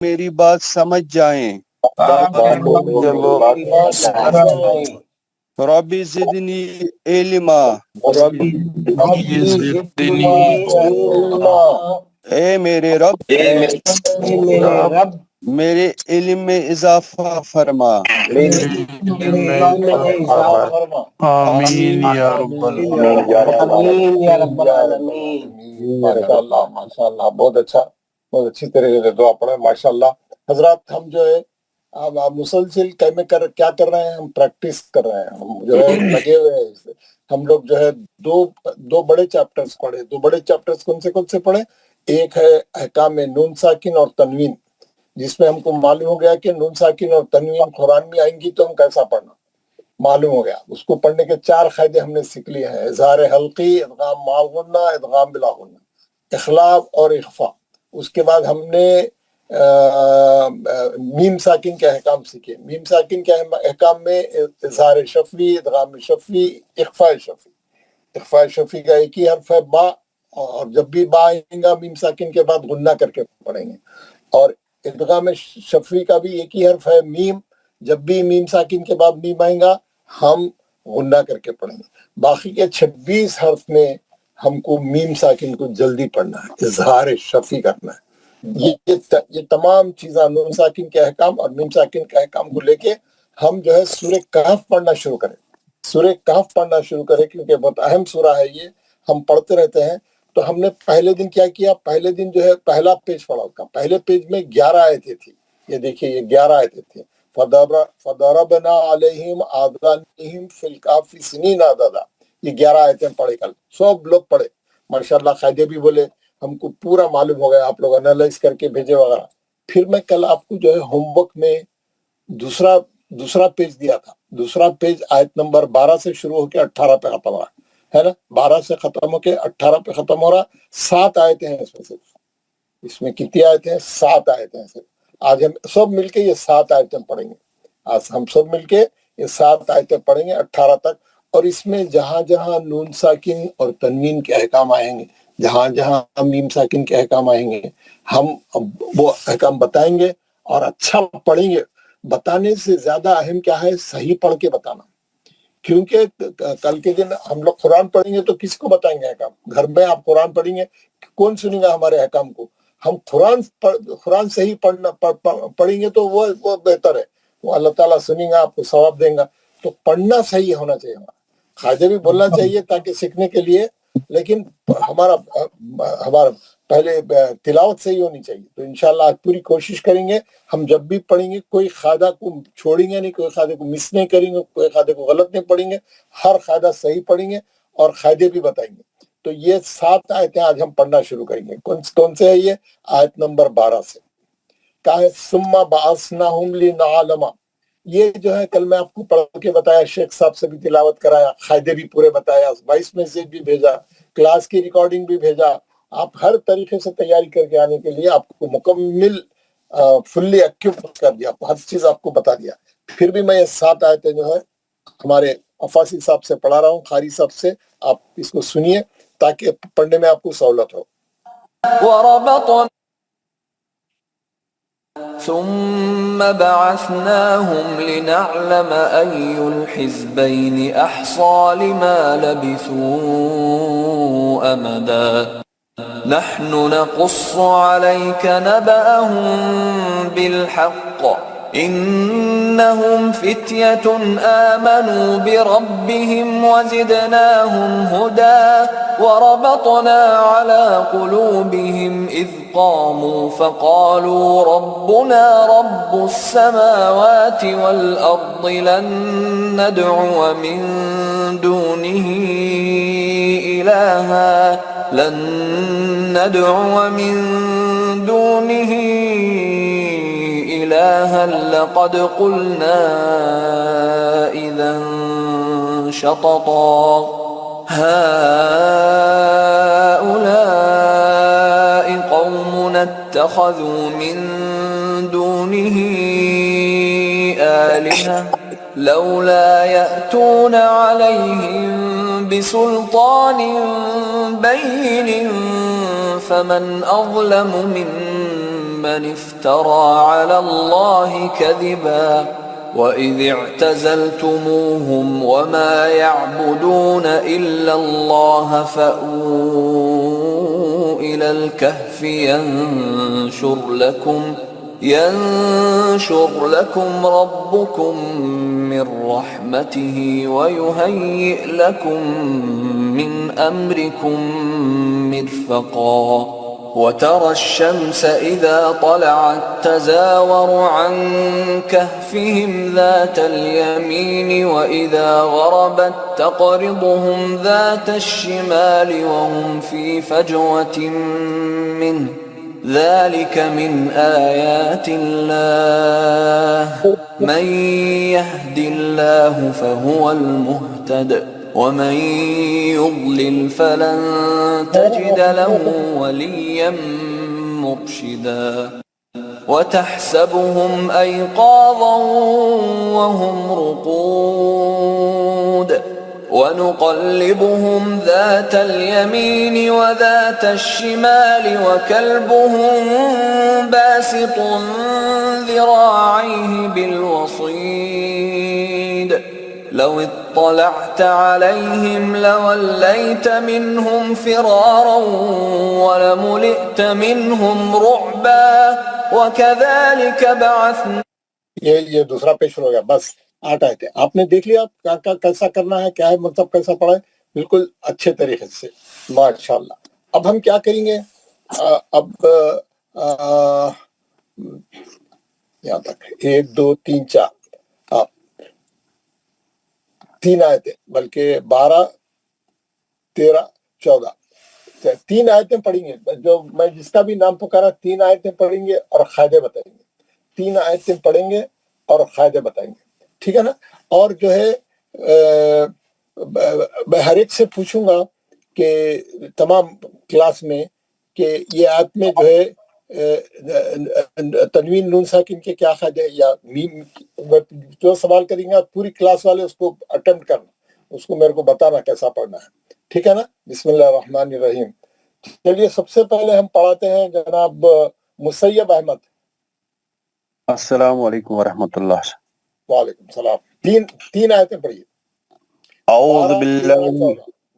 میری بات سمجھ جائیں۔ ربی زدنی علما، اے میرے رب میرے علم میں اضافہ فرما۔ آمین یا رب العالمین۔ ماشاءاللہ ماشاءاللہ، بہت اچھا، بہت اچھی طریقے سے دعا پڑھیں ماشاءاللہ۔ حضرات ہم جو ہے اب مسلسل کیا کر رہے ہیں، ہم پریکٹس کر رہے ہیں، ہم جو ہے لگے ہوئے ہیں اس سے۔ ہم لوگ جو ہے دو بڑے چیپٹرز پڑھے۔ دو بڑے چیپٹرز کون سے پڑھے؟ ایک ہے احکام نون ساکن اور تنوین، جس میں ہم کو معلوم ہو گیا کہ نون ساکن اور تنوین قرآن میں آئیں گی تو ہم کیسا پڑھنا معلوم ہو گیا۔ اس کو پڑھنے کے 4 قاعدے ہم نے سیکھ لیے ہیں: اظہار حلقی، ادغام مع غنہ، ادغام بلا غنہ، اخلاف اور اخفاء۔ اس کے بعد ہم نے میم ساکن کے احکام سیکھے۔ میم ساکن کے احکام میں اظہار شفوی، ادغام شفوی، اخفاء شفوی۔ اخفاء شفوی کا ایک ہی حرف ہے با، اور جب بھی با آئیں گا میم ساکن کے بعد غنہ کر کے پڑھیں گے۔ اور ادغام شفوی کا بھی ایک ہی حرف ہے میم، جب بھی میم ساکن کے بعد میم آئیں گا ہم غنہ کر کے پڑھیں گے۔ باقی کے 26 حرف میں ہم کو میم ساکن کو جلدی پڑھنا ہے، اظہار شفوی کرنا ہے۔ یہ تمام چیزاں نون ساکن کے احکام اور میم ساکن کے احکام کو لے کے ہم جو ہے سورہ کہف پڑھنا شروع کریں۔ سورہ کہف پڑھنا شروع کریں کیونکہ بہت اہم سورہ ہے یہ، ہم پڑھتے رہتے ہیں۔ تو ہم نے پہلے دن کیا کیا؟ پہلے دن جو ہے پہلا پیج پڑھا اس کا۔ پہلے پیج میں 11 آیتیں تھی، یہ دیکھیے یہ 11 آیتیں تھیں۔ فَضَرَبْنَا عَلَيْهِمْ آذَانِهِمْ فِي الْكَهْفِ سِنِينَ عَدَدًا، یہ 11 آیتیں پڑھے کل، سب لوگ پڑھے ماشاءاللہ، قاعدے بھی بولے، ہم کو پورا معلوم ہو گیا، آپ لوگ انالائز کر کے بھیجے وغیرہ۔ پھر میں کل آپ کو جو ہے ہوم ورک میں دوسرا پیج دیا تھا۔ دوسرا پیج آیت نمبر 12 سے شروع ہو کے 18 پہ ختم ہو رہا ہے نا، 12 سے ختم ہو کے 18 پہ ختم ہو رہا۔ 7 آیتیں ہیں اس میں صرف۔ اس میں کتنی آیتیں ہیں؟ 7 آیتیں ہیں صرف۔ آج ہم سب مل کے یہ 7 آیتیں پڑھیں گے۔ آج ہم سب مل کے یہ 7 آیتیں پڑھیں گے 18 تک، اور اس میں جہاں جہاں نون ساکن اور تنوین کے احکام آئیں گے، جہاں جہاں میم ساکن کے احکام آئیں گے، ہم وہ احکام بتائیں گے اور اچھا پڑھیں گے۔ بتانے سے زیادہ اہم کیا ہے؟ صحیح پڑھ کے بتانا۔ کیونکہ کل کے دن ہم لوگ قرآن پڑھیں گے تو کس کو بتائیں گے احکام؟ گھر میں آپ قرآن پڑھیں گے، کون سنیں گا ہمارے احکام کو؟ ہم قرآن صحیح پڑھیں گے تو وہ بہتر ہے، وہ اللہ تعالیٰ سنیں گا، آپ کو ثواب دیں گا۔ تو پڑھنا صحیح ہونا چاہیے، ہمارا قاعدے بھی بولنا چاہیے تاکہ سیکھنے کے لیے، لیکن ہمارا پہلے تلاوت صحیح ہونی چاہیے۔ تو انشاءاللہ آج پوری کوشش کریں گے، ہم جب بھی پڑھیں گے کوئی قاعدہ کو چھوڑیں گے نہیں، کوئی قاعدے کو مس نہیں کریں گے، کوئی قاعدے کو غلط نہیں پڑھیں گے، ہر قاعدہ صحیح پڑھیں گے اور قاعدے بھی بتائیں گے۔ تو یہ 7 آیتیں آج ہم پڑھنا شروع کریں گے۔ کون سے ہے یہ؟ آیت نمبر 12 سے کہا ہے ثم بعثناہم لنعلم۔ یہ جو ہے کل میں آپ کو پڑھ کے بتایا، شیخ صاحب سے بھی تلاوت کرایا، قاعدے بھی پورے بتایا، وائس میسیج بھی بھیجا، کلاس کی ریکارڈنگ بھی بھیجا۔ آپ ہر طریقے سے تیاری کر کے آنے کے لیے آپ کو مکمل فلی ایکٹیو کر دیا، ہر چیز آپ کو بتا دیا۔ پھر بھی میں یہ 7 آیتیں جو ہے ہمارے افاسی صاحب سے پڑھا رہا ہوں، قاری صاحب سے، آپ اس کو سنیے تاکہ پڑھنے میں آپ کو سہولت ہو۔ وربطنا ثم بعثناهم لنعلم أي الحزبين أحصى لما لبثوا أمدا نحن نقص عليك نبأهم بالحق إنهم فتية آمنوا بربهم وزدناهم هدى وربطنا على قلوبهم إذ قاموا فقالوا ربنا رب السماوات والأرض لن ندعو من دونه إلها لقد قلنا إذا شططا هؤلاء قومنا اتخذوا من دونه آلهة لولا يأتون عليهم بسلطان بين فمن أظلم من افترى على الله كذبا وإذ اعتزلتموهم وما يعبدون إلا الله فأووا إلى الكهف ينشر لكم ربكم من رحمته ويهيئ لكم من أمركم مرفقا وترى الشمس إذا طلعت تزاور عن كهفهم ذات اليمين وإذا غربت تقرضهم ذات الشمال وهم في فجوة منه ذلك من آيات الله من يهد الله فهو المهتد ومن يضلل فلن تجد له وليا مرشدا وتحسبهم أيقاظا وهم رقود ونقلبهم ذات اليمين وذات الشمال وكلبهم باسط ذراعيه بالوصيد لو اطلعت عليهم لوليت منهم فرارا ولملئت منهم رعبا وكذلك بعثنا. یہ دوسرا پیش ہو گیا، بس 8 آیتیں آپ نے دیکھ لیا کیسا کرنا ہے، کیا ہے مطلب کیسا پڑھا ہے، بالکل اچھے طریقے سے ماشاءاللہ. اب ہم کیا کریں گے، اب یہاں تک 1 2 3 4 3 آیتیں، بلکہ 12 13 14 3 آیتیں پڑھیں گے. جو میں جس کا بھی نام پکارا 3 آیتیں پڑھیں گے اور قاعدے بتائیں گے. 3 آیتیں پڑھیں گے اور قاعدے بتائیں گے، ٹھیک ہے نا. اور جو ہے میں ہر ایک سے پوچھوں گا کہ تمام کلاس میں کہ یہ آیت میں جو ہے تنوین نون ساکن کے کیا قاعدے، یا میم جو سوال کریں گے پوری کلاس والے اس کو اٹمپٹ کرنا، اس کو میرے کو بتانا کیسا پڑھنا ہے، ٹھیک ہے نا. بسم اللہ الرحمن الرحیم. چلیے سب سے پہلے ہم پڑھاتے ہیں جناب مسیب احمد. السلام علیکم ورحمۃ اللہ. وعلیکم السلام. 3 آیتیں پڑھیے. اعوذ باللہ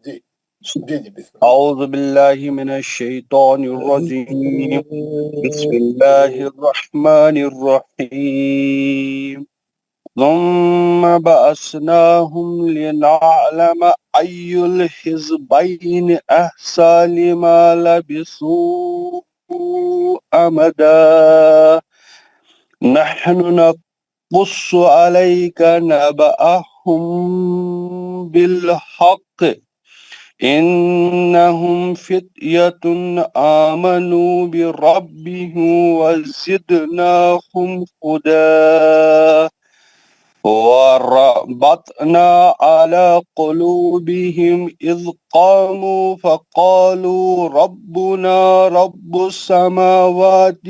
جی جی جی بسم اعوذ باللہ من الشیطان الرجیم. بسم اللہ الرحمن الرحیم. ثم بعثناهم لنعلم أي الحزبين أحصى لما لبثوا أمدا نحن نقص عليك نبأهم بالحق إنهم فتية آمنوا بربهم وزدناهم هدى وربطنا على قلوبهم إذ قاموا فقالوا ربنا رب السماوات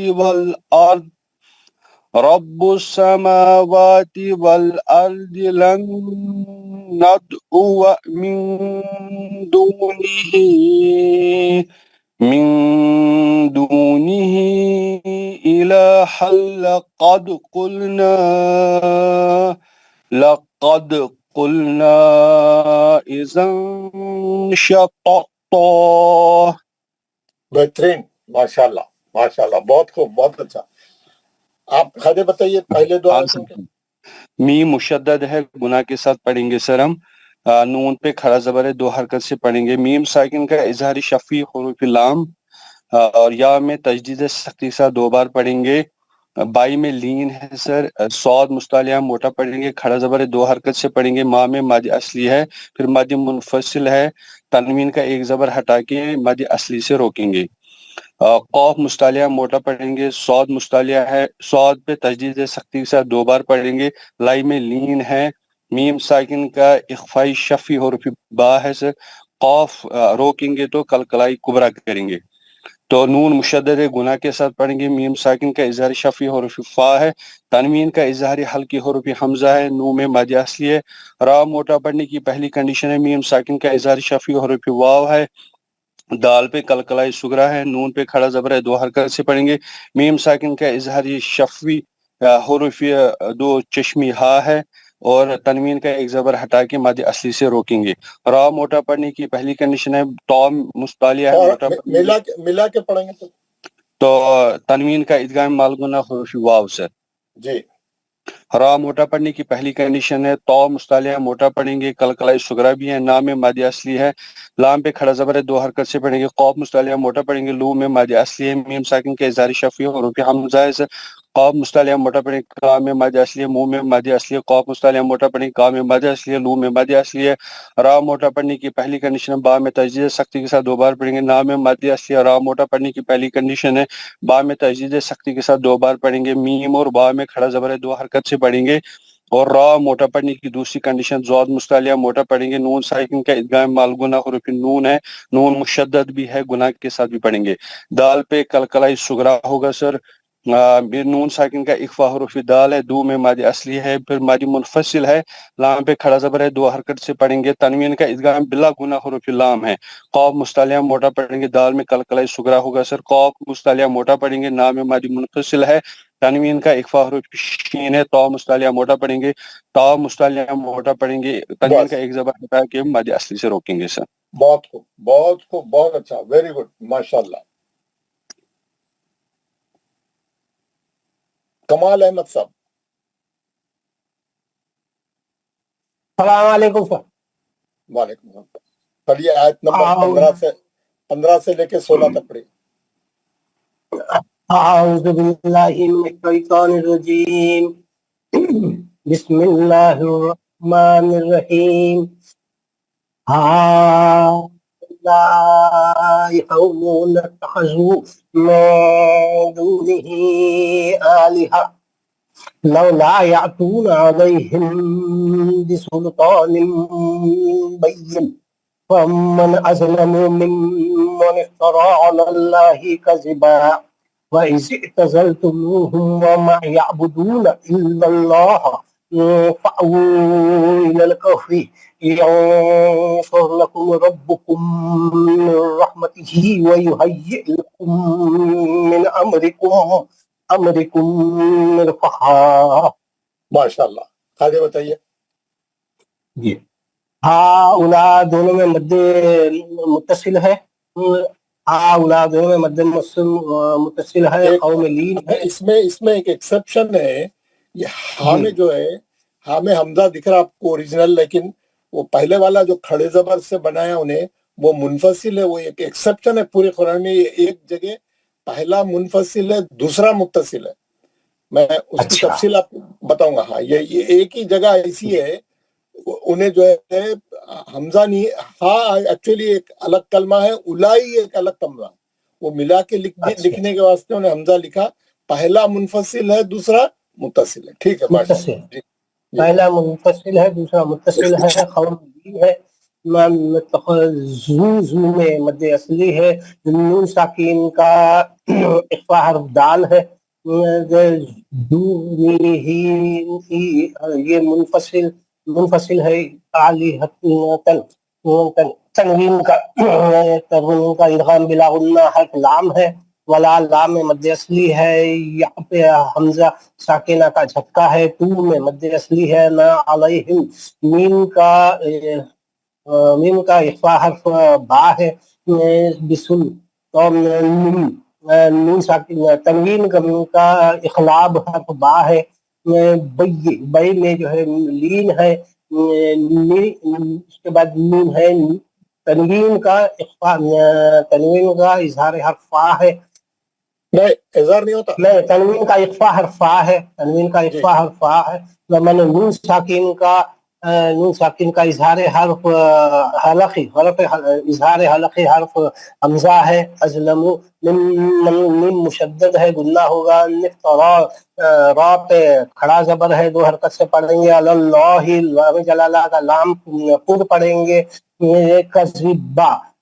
والأرض لن ندعو من دونه إلها لقد قلنا إذا شططا. بہترین، ماشاءاللہ ماشاءاللہ، بہت خوب، بہت اچھا. آپ قاعدے بتائیے پہلے 2 آیتوں کے. میم مشدد ہے، گناہ کے ساتھ پڑھیں گے سر ہم. نون پہ کھڑا زبر ہے، 2 حرکت سے پڑھیں گے. میم ساکن کا اظہاری شفیع حروف لام اور یا میں تجدید سختی کے ساتھ 2 بار پڑھیں گے. بائی میں لین ہے سر. صاد مستعلیہ موٹا پڑھیں گے، کھڑا زبر ہے، 2 حرکت سے پڑھیں گے. ما میں مادی اصلی ہے، پھر مادی منفصل ہے، تنوین کا 1 زبر ہٹا کے مادی اصلی سے روکیں گے. قوف مستعلیہ موٹا پڑھیں گے. صاد مستعلیہ ہے، صاد پہ تجدید سختی کے ساتھ 2 بار پڑھیں گے. لائی میں لین ہے. میم ساکن کا اخفائی شفی حروف با ہے سر. قوف روکیں گے تو کلکلائی کبرا کریں گے. تو نون مشدد گناہ کے ساتھ پڑھیں گے. میم ساکن کا اظہار شفی حروف فا ہے. تنوین کا اظہار حلقی حروف حمزہ ہے. نو میں مادی اصلی ہے. را موٹا پڑھنے کی پہلی کنڈیشن ہے. میم ساکن کا اظہار شفی حروف واو ہے. دال پہ کلکلائی سگرا ہے، نون پہ کھڑا زبر ہے، دو حرکت سے پڑھیں گے. میم ساکن کا اظہاری شفوی حروف دو چشمی ہا ہے، اور تنوین کا ایک زبر ہٹا کے مد اصلی سے روکیں گے. را موٹا پڑھنے کی پہلی کنڈیشن ہے، تو مستعلیہ ہے، اور موٹا پڑھیں گے ملا کے پڑھیں گے تو تنوین کا ادغام مالگنا حروف واو سے. جی. را موٹا پڑھنے کی پہلی کنڈیشن ہے، تو مستعلیہ موٹا پڑھیں گے، کلکلائی سگرا بھی ہے، نام میں مادی اصلی ہے، لام پہ کھڑا زبر ہے، دو حرکت سے پڑھیں گے. قوف مستعلیہ موٹا پڑھیں گے، لو میں مادی اصلی ہے، میم ساکن کے اظہاری شفیع حروف حمزہ ہے. قوف مستعلیہ موٹا پڑھیں گے، کا میں مادی اصلی ہے، منہ میں مادی اصلی ہے. قوف مستعلیہ موٹا پڑھیں گے، کا میں مادی اصلی ہے، لو میں مادی اصلی ہے. را موٹا پڑھنے کی پہلی کنڈیشن ہے، با میں تجدید سختی کے ساتھ دو بار پڑھیں گے، نام میں مادی اصلی ہے. را موٹا پڑھنے کی پہلی کنڈیشن ہے، با میں تجدید سختی کے ساتھ دو بار پڑھیں گے، میم اور با میں کھڑا زبر ہے، دو حرکت سے پڑھیں گے. اور را موٹا پڑھنے کی دوسری کنڈیشن، زود مستعلیہ موٹا پڑھیں گے، نون ساکن کا ادغام مالگنا حروف نون ہے، نون مشدد بھی ہے، گناہ کے ساتھ بھی پڑھیں گے. دال پہ کلکلائی سگرا ہوگا سر. نون ساکن کا اخفا حروف دال ہے، دو میں مادی اصلی ہے، پھر مادی منفصل ہے، لام پہ کھڑا زبر ہے، دو حرکت سے پڑھیں گے. تنوین کا ادغام بلا گناہ حروف لام ہے. قوف مستعلیہ موٹا پڑھیں گے، دال میں کلکلائی سگرا ہوگا سر. قوف مستعلیہ موٹا پڑھیں گے، نام میں مادی منفصل ہے، تنوین کا اخفا حروف شین ہے. تو مستعلیہ موٹا پڑھیں گے، تا مستعلیہ موٹا پڑھیں گے، تنوین کا بس ایک زبر ہٹا کے مادی اصلی سے روکیں گے سر. بہت خوب، بہت خوب، بہت اچھا، ویری گڈ، ماشاء اللہ. کمال احمد صاحب. السلام علیکم سر. وعلیکم السلام. پڑھیے آیت نمبر 15 سے لے کے 16 تک پڑھیے. اعوذ باللہ من الشیطان الرجیم. بسم اللہ الرحمن الرحیم. هؤلاء قوم اتخذوا من دونه آلهة لولا يأتون عليهم بسلطان بين فمن أظلم ممن افترى على الله كذبا وإذ اعتزلتموهم وما يعبدون إلا الله فأووا إلى الكهف ينشر لكم ربكم من رحمته ويهيئ لكم من أمركم مرفقا. ماشاء اللہ. آگے بتائیے. جی. اولا دونوں میں مد متصل ہے، اولا دونوں میں مد متصل ہے، قوم لین ہے. اس میں ایک ایکسپشن ہے. یہ ہاں میں جو ہے، ہاں میں حمزہ دکھ رہا آپ کو اوریجنل، لیکن وہ پہلے والا جو کھڑے زبر سے بنایا انہیں وہ منفصل ہے. وہ ایک ایکسپشن ہے پورے قرآن میں. ایک جگہ پہلا منفصل ہے، دوسرا متصل ہے. میں اس کی تفصیل آپ بتاؤں گا. ہاں یہ ایک ہی جگہ ایسی ہے، انہیں جو ہے حمزہ نہیں، ہاں ایکچولی ایک الگ کلمہ ہے، الائی ایک الگ کلمہ، وہ ملا کے لکھنے کے واسطے انہیں حمزہ لکھا. پہلا منفصل ہے، دوسرا متصل ہے. ٹھیک ہے، متصل، پہلا منفصل ہے، دوسرا متصل ہے. قوم لین ہے. زو میں مد اصلی ہے. نون ساکین کا اخفا حرف دال ہے. یہ منفصل ہے. تنوین کا ادغام بلا غنہ حرف لام ہے. ولا لام میں مد اصلی ہے. یہاں پہ حمزہ ساکینہ کا جھٹکا ہے. تو میں مد اصلی ہے. نہ علیہم میم کا اخفا حرف با ہے. بسن نون ساکن تنوین کا اخلاب حرف با ہے. بئی میں جو ہے لین ہے. اس کے بعد نون ہے. تنوین کا اظہار حرف فا ہے. نہیں اظہار نہیں ہوتا، نہیں، تنوین کا اخفا حرف فا ہے. تنوین کا اخفا حرف فا ہے. میں نے نون ساکن کا اظہار حرف حلقی اظہار حلقی حرف حمزہ ہے. ازلم من مشدد ہے، گنہ ہوگا. را پہ کھڑا زبر ہے، دو حرکت سے پڑھیں گے. اللہ لام جلالہ کا لام پر پڑھیں گے. کذبا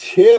6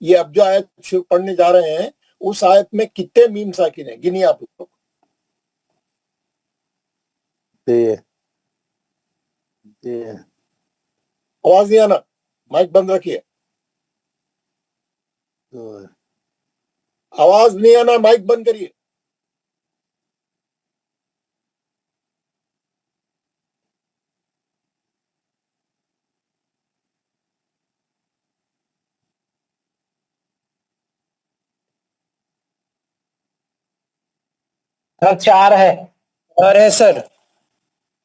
یہ اب جو آیت پڑھنے جا رہے ہیں اس آیت میں کتنے میم ساکن ہیں گنی آپ لوگ. آواز نہیں آنا, مائک بند رکھیے, آواز نہیں آنا, مائک بند کریے. سر 4 ہے. چار ہے سر.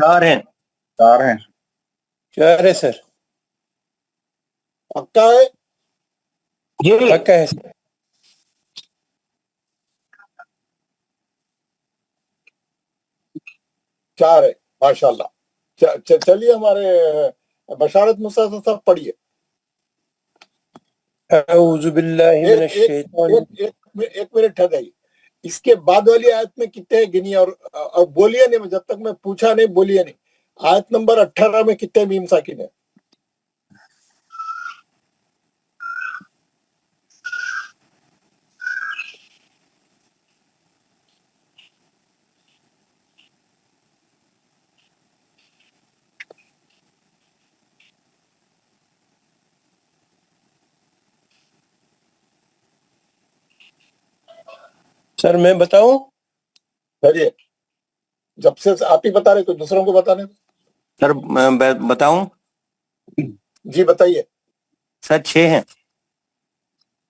چار ہیں. چار ہیں. چار ہے سر. پکا ہے؟ جی پکا ہے سر. چار ہے, ماشاءاللہ. چلیے ہمارے بشارت مصطفیٰ صاحب پڑھیے. اعوذ باللہ من الشیطان. ایک منٹ ٹھہر جائیے. اس کے بعد والی آیت میں کتنے گنی اور بولیے نہیں, جب تک میں پوچھا نہیں بولیے نہیں. آیت نمبر 18 میں کتنے میم ساکن ہیں؟ سر میں بتاؤں؟ چلیے, جب سے آپ ہی بتا رہے تو دوسروں کو بتانے. سر میں بتاؤں؟ جی بتائیے. سر 6 ہیں.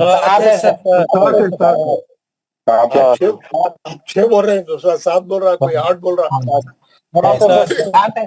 7 ہے سر. 6 بول رہے ہیں, دوسرا 7 بول رہا ہے, کوئی 8 بول رہا. 7 ہے.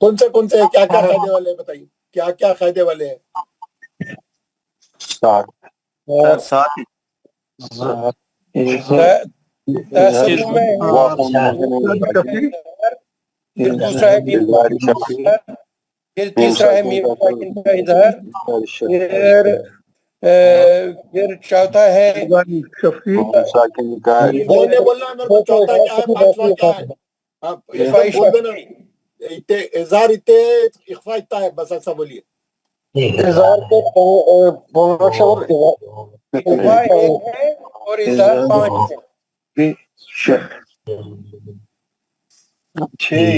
کون سے کیا کیا قاعدے والے ہیں بتائیے, کیا کیا قاعدے والے ہیں؟ سر 7 ہیں. تاسب میں پھر دوسرا ہے میم ساکن کا اظہار، پھر تیسرا ہے میم ساکن کا اظہار، پھر چوتھا ہے بولنے بولنا میرے کو, چوتھا کیا ہے, پانچواں کیا ہے, ایک دم بول دینا. اظہار اتنے, اخفا اتنا ہے, بس ایسا بولیے. اظہار اخفا 1 ہے اور اظہار 5 ہے. 6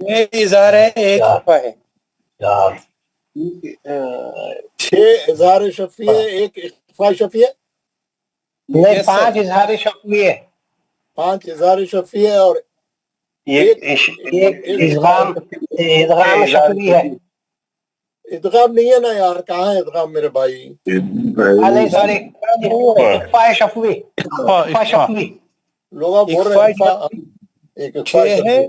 1 اظہار ہے 1 اخفا ہے. 6 اظہار شفیع ہے, 1 اخفا شفیع ہے. نہیں 5 اظہار شفوی ہے, 5 اظہار شفیع ہے اور ایک ادغام شفوی ہے. ادغام نہیں ہے نا یار, کہاں ہے ادغام میرے بھائی؟ نہیں سوری, اخفا شفوی. اخفا شفوی لوگ بول رہے ہیں اخفا, ایک اخفا شفیع.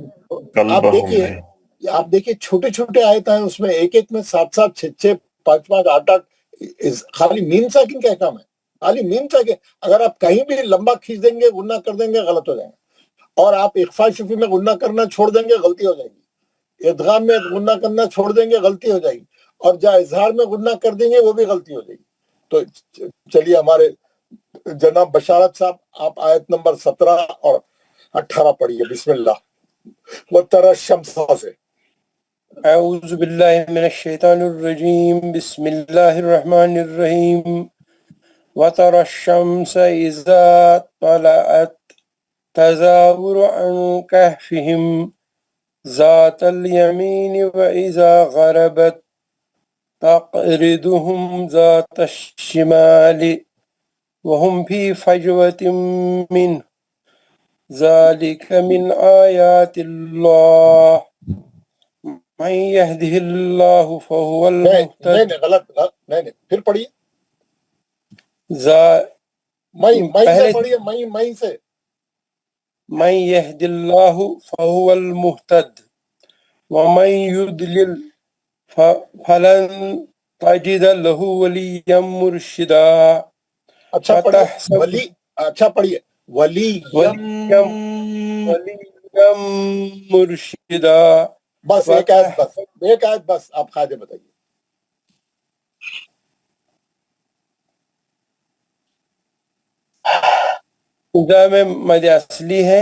آپ دیکھیے چھوٹے چھوٹے آیت ہیں, اس میں ایک ایک میں 7 7 6 6 5 5 8 8 خالی میم ساکن کا احکام ہے, خالی میم ساکن. اگر آپ کہیں بھی لمبا کھینچ دیں گے, غنہ کر دیں گے, غلط ہو جائیں گے. اور آپ اخفا شفیع میں غنہ کرنا چھوڑ دیں گے, غلطی ہو جائے گی. ادغام میں غنہ کرنا چھوڑ دیں گے, غلطی ہو جائے گی. اور جہاں اظہار میں غنہ کر دیں گے وہ بھی غلطی ہو جائے گی. تو چلیے ہمارے جناب بشارت صاحب, آپ آیت نمبر 17 اور 18 پڑھیے. بسم اللہ. وَتَرَى الشَّمْسَ سے. اعوذ باللہ من الشیطان الرجیم, بسم اللہ الرحمن الرحیم. وَتَرَى الشَّمْسَ إِذَا طَلَعَتْ تَزَاوَرُ عَنْ كَهْفِهِمْ ذَاتَ الْيَمِينِ وَإِذَا غَرَبَتْ تَقْرِضُهُمْ ذَاتَ الشِّمَالِ وَهُمْ فِي فَجْوَةٍ مِّنْهُ ذَلِكَ مِنْ آيَاتِ اللَّهِ مَن يَهْدِهِ اللَّهُ فَهُوَ الْمُهْتَدِ. نہیں غلط, نہیں پھر پڑھیے. مئی سے پڑھیے, مئی سے. مَن يَهْدِ اللَّهُ فَهُوَ الْمُهْتَدِ وَمَن يُضْلِلْ فَلَن تَجِدَ لَهُ وَلِيًّا مُرْشِدًا. اچھا پڑھیے ولی, اچھا پڑھیے ولیم مرشدہ. بس ایک آیت بس, آپ قاعدے بتائیے. اذا میں مد اصلی ہے,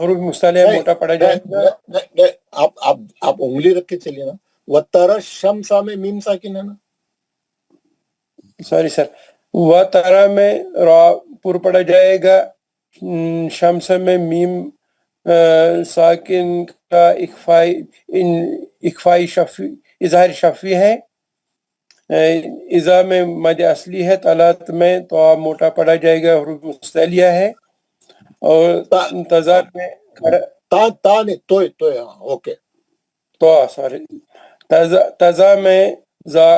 حروف مصطلح نہیں موٹا پڑا جائے گا. نہیں آپ انگلی رکھ کے چلیے نا. وَتَرَى الشَّمْسَ میں میم ساکن ہے نا. سوری سر, و ترا میں را پر پڑا جائے گا, شمس میں میم ساکن کا اخفائی شفی اظہار شفی ہے. اذا میں مد اصلی ہے. طلعت میں تو موٹا پڑا جائے گا, حروف مستعلیہ ہے. اور تضا میں تا نہیں توئے اوکے. تو سوری تضا میں زا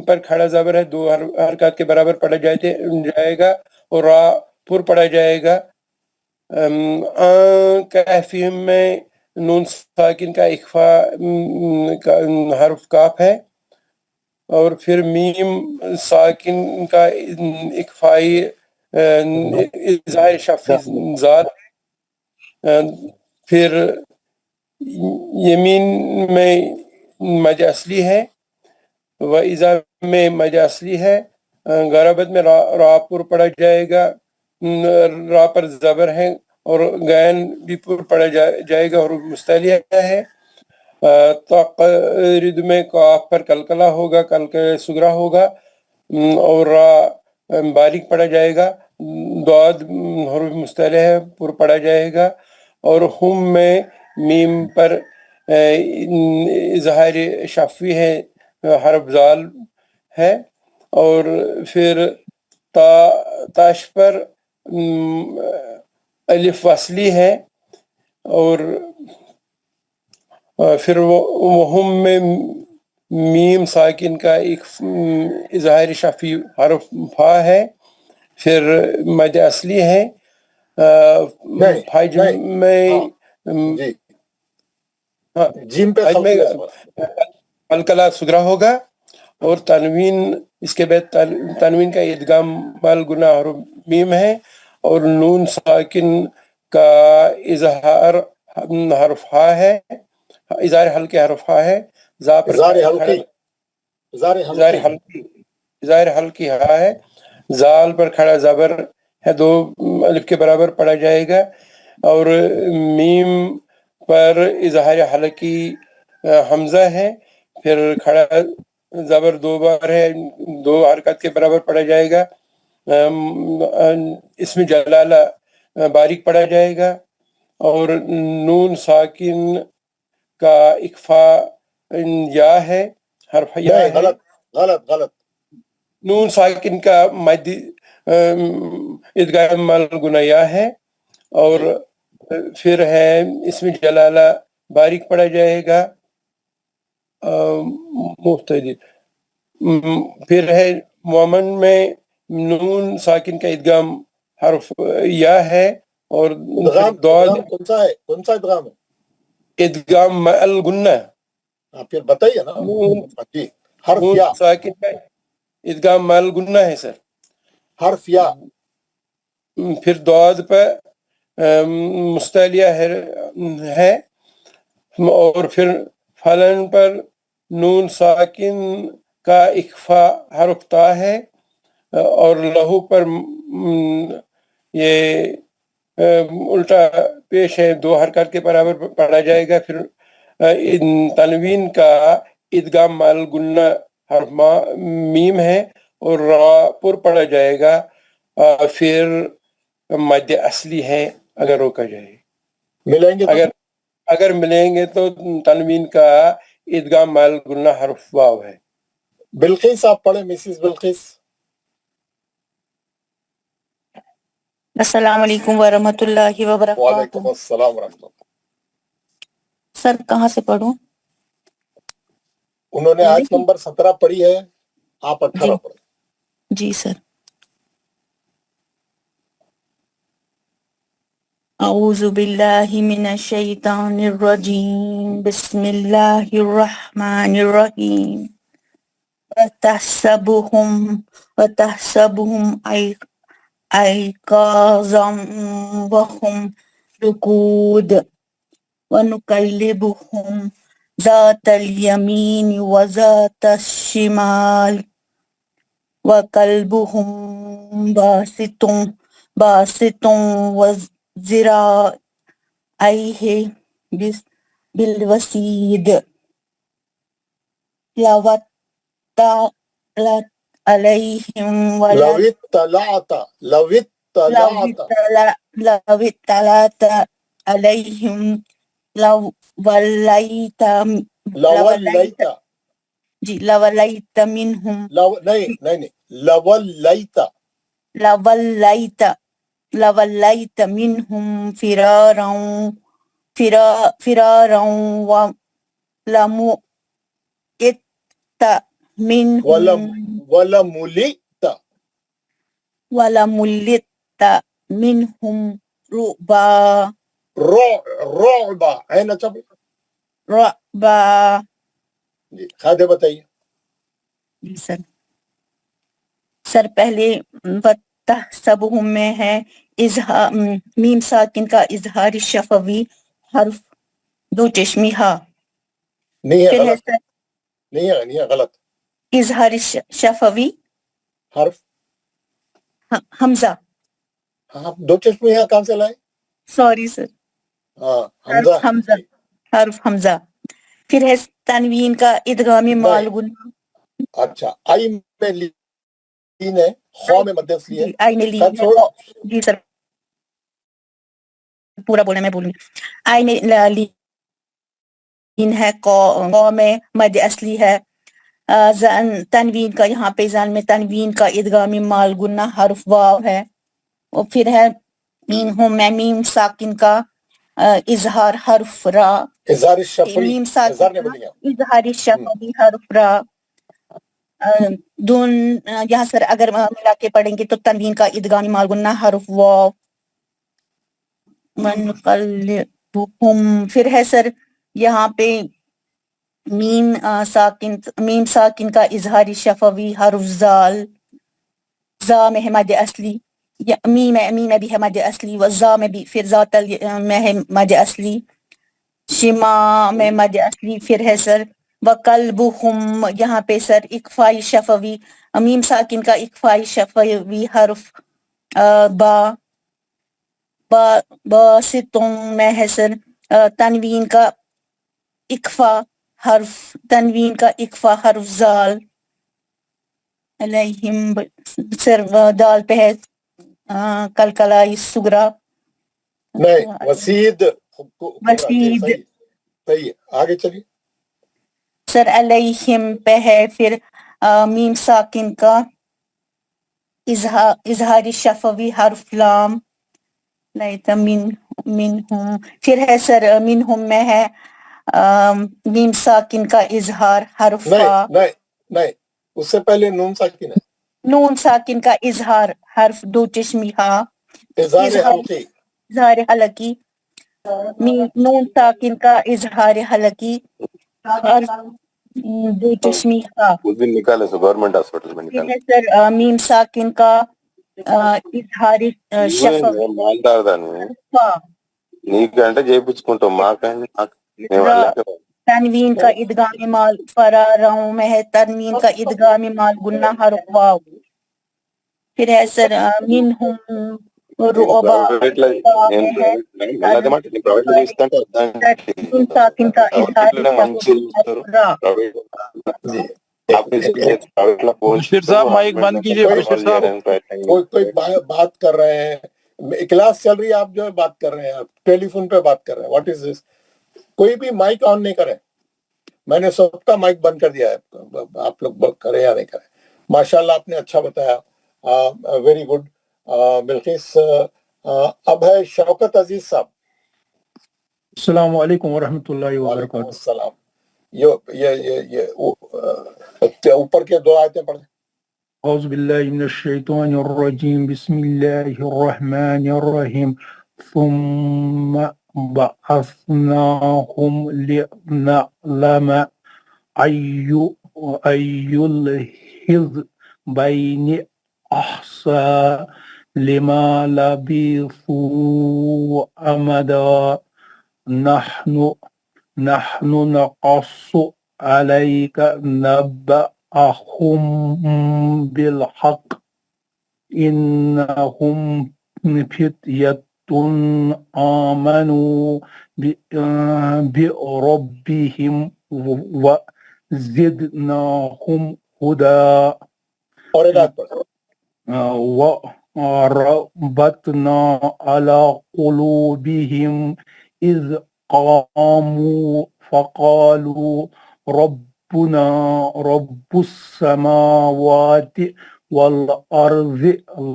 پر کھڑا زبر ہے, 2 حرکات کے برابر پڑا جائے گا, اور را پر پڑا جائے گا. کہفی میں نون ساکن کا اخفا حرف کاف ہے, اور پھر میم ساکن کا اخفائی اظہار شفی ذات. پھر یمین میں مد اصلی ہے, و اذا میں مد اصلی ہے. غربت میں را پر پڑا جائے گا, را پر زبر ہے, اور غین بھی پر پڑا جائے گا, حروف مستعلیہ ہے. تقرید میں کاف پر کلکلہ ہوگا, کلکلہ صغرا ہوگا, اور را باریک پڑا جائے گا. ضاد حروف مستعلیہ ہے, پر پڑا جائے گا. اور ہم میں میم پر اظہار شفی ہے, حرف زال ہے. اور پھر تاش پر الف وصلی ہے, اور پھر ہم میں میم ساکن کا ایک اظہار شفی حرف فا ہے. پھر مد اصلی ہے. فج میں جی ہاں جیم پہ فج میں کلکلہ صغرا ہوگا, اور تنوین اس کے بعد تنوین کا ادغام مال گناہ حرف میم ہے, اور نون ساکن کا اظہار حرف ہا ہے, اظہار حلقی حرف ہا ہے. زا پر اظہار حلقی ہا ہے. زال پر کھڑا زبر ہے, 2 الف کے برابر پڑا جائے گا. اور میم پر اظہار حلقی حمزہ ہے, پھر کھڑا زبر 2 بار ہے, 2 حرکات کے برابر پڑا جائے گا. اس میں جلالہ باریک پڑا جائے گا. اور نون ساکن کا اخفا یا ہے, حرف یا ہے. غلط نون ساکن کا مد ادغام مال گناہ یا ہے, اور پھر ہے اس میں جلالہ باریک پڑا جائے گا. مفتدی پھر ہے مومن میں نون ساکن کا ادغام حرف یا ہے, اور کون سا ادغام ہے؟ ادغام مع الغنہ. پھر بتائیے نا. حرف نون یا ساکن کا ادغام مع الغنہ ہے سر. حرف یا پھر ضاد پہ مستعلیہ ہے, اور پھر فلن پر نون ساکن کا اخفا حرف تا ہے, اور لہو پر یہ الٹا پیش ہے, 2 حرکات کے برابر پڑھا جائے گا. پھر تنوین کا ادغام مال گنہ حرف میم ہے, اور را پر پڑھا جائے گا. پھر مد اصلی ہے اگر روکا جائے. ملیں گے اگر ملیں گے تو تنوین کا ادغام مال گنہ حرف واو ہے. بلقیس آپ پڑھیں, مسز بلقیس. السلام علیکم ورحمۃ اللہ وبرکاتہ. وعلیکم السلام ورحمۃ اللہ. سر کہاں سے پڑھوں؟ انہوں نے آیت نمبر 17 پڑھی ہے, آپ 18 پڑھیں. جی سر. اعوذ باللہ من الشیطان الرجیم, بسم اللہ الرحمن الرحیم. وتحسبهم ایقاظا وهم رقود ونقلبهم ذات اليمين وذات الشمال وقلبهم باسط ذراعيه بالوسيد لو اطلعت عليهم لو اطلعت لو اطلعت عليهم لوليت منهم لوليت منهم فرارا ولملئت منهم منهم رعبا ہے نا چب رعبا. جی خادے بتائیے. جی سر پہلے وَتَحْسَبُهُم میں ہے میم ساکن کا اظہار شفوی حرف دو چشمی ہا. نہیں ہے پھر غلط نہیں ہے غلط. اظہار شفوی حرف حمزہ. ہاں دو چشمی ہے کہاں سے لائے؟ Sorry sir. ہاں حمزہ حرف حمزہ. پھر ہے تنوین کا ادغامی مالگن. اچھا آئی میں لین ہے خو میں مد اصلی ہے. آئی میں لین ہے. جی سر پورا بولنا میں بولوں گی. آئی میں لین ہے قو میں مد اصلی ہے. تنوین کا یہاں پہ زن میں تنوین کا ادغامی مالگنہ حرف واو ہے. اور پھر ہے میم ساکن کا اظہار حرف را. اظہار شفوی میم ساکن کا اظہار شفوی حرف را. دون یہاں سر اگر ملا کے پڑھیں گے تو تنوین کا ادغامی مالگنہ حرف واو. منقلبہم پھر ہے سر یہاں پہ میم ساکن کا اظہار شفوی حرف زال. زا میں ہے مد اصلی. میم میں بھی ہے مد اصلی. و زا میں بھی پھر ذاتل میں ہے مد اصلی. شما میں مد اصلی. پھر ہے سر وقلبہم یہاں پہ سر اکفائی شفوی میم ساکن کا اکفائی شفوی حرف با. باستوں میں ہے سر تنوین کا اکفا حرف زال. علیہم سر دال پہ ہے کلکلائی سگرا. نہیں وسید صحیح آگے چلیے. سر علیہم پہ ہے پھر میم ساکن کا اظہار شفوی حرف لام. لیت منہم پھر ہے سر منہم میں ہے میم ساکن کا اظہار حرف نہیں اس سے پہلے نون ساکن ہے. نون ساکن کا اظہار حرف دو چشمی ہا. اظہار حلقی. نون ساکن کا اظہار حلقی حرف دو چشمی ہا. نکالے سو گورنمنٹ ہاسپٹل میں پھر ہے سر میم ساکن کا اظہار شفوی మాట్లాడదా నీకంటే చేయించుకుంటావు మాకైనా تنوین کا ادغامی مال فراروں میں ہے تنوین کا ادغامی مال گنہ حرف واو. پھر ہے سر منہم رعبا ساکن کا اظہار بشیر صاحب مائک بند کیجئے. بشیر صاحب کوئی بات کر رہے ہیں کلاس چل رہی ہے آپ جو ہے بات کر رہے ہیں آپ ٹیلی فون پہ بات کر رہے ہیں. واٹ از دس؟ کوئی بھی مائک آن نہیں کرے. میں نے سب کا مائک بند کر دیا ہے. آپ لوگ کریں یا نہیں کریں. ماشاءاللہ آپ نے اچھا بتایا. Very good. بلقیس اب ہے شوکت عزیز صاحب. السلام علیکم ورحمۃ اللہ وبرکاتہ. السلام. یہ اوپر کے دو آیتیں پڑھیں. اعوذ باللہ من الشیطان الرجیم بسم اللہ الرحمن الرحیم ثم بعثناهم لنعلم أي الحزبين أحصى لما لبثوا أمدا نحن نقص عليك نبأهم بالحق إنهم فتية آمنوا بربهم وزدناهم هدى اور ایک آیت پڑھ. وربطنا على قلوبهم إذ قاموا فقالوا ربنا رب السماوات والأرض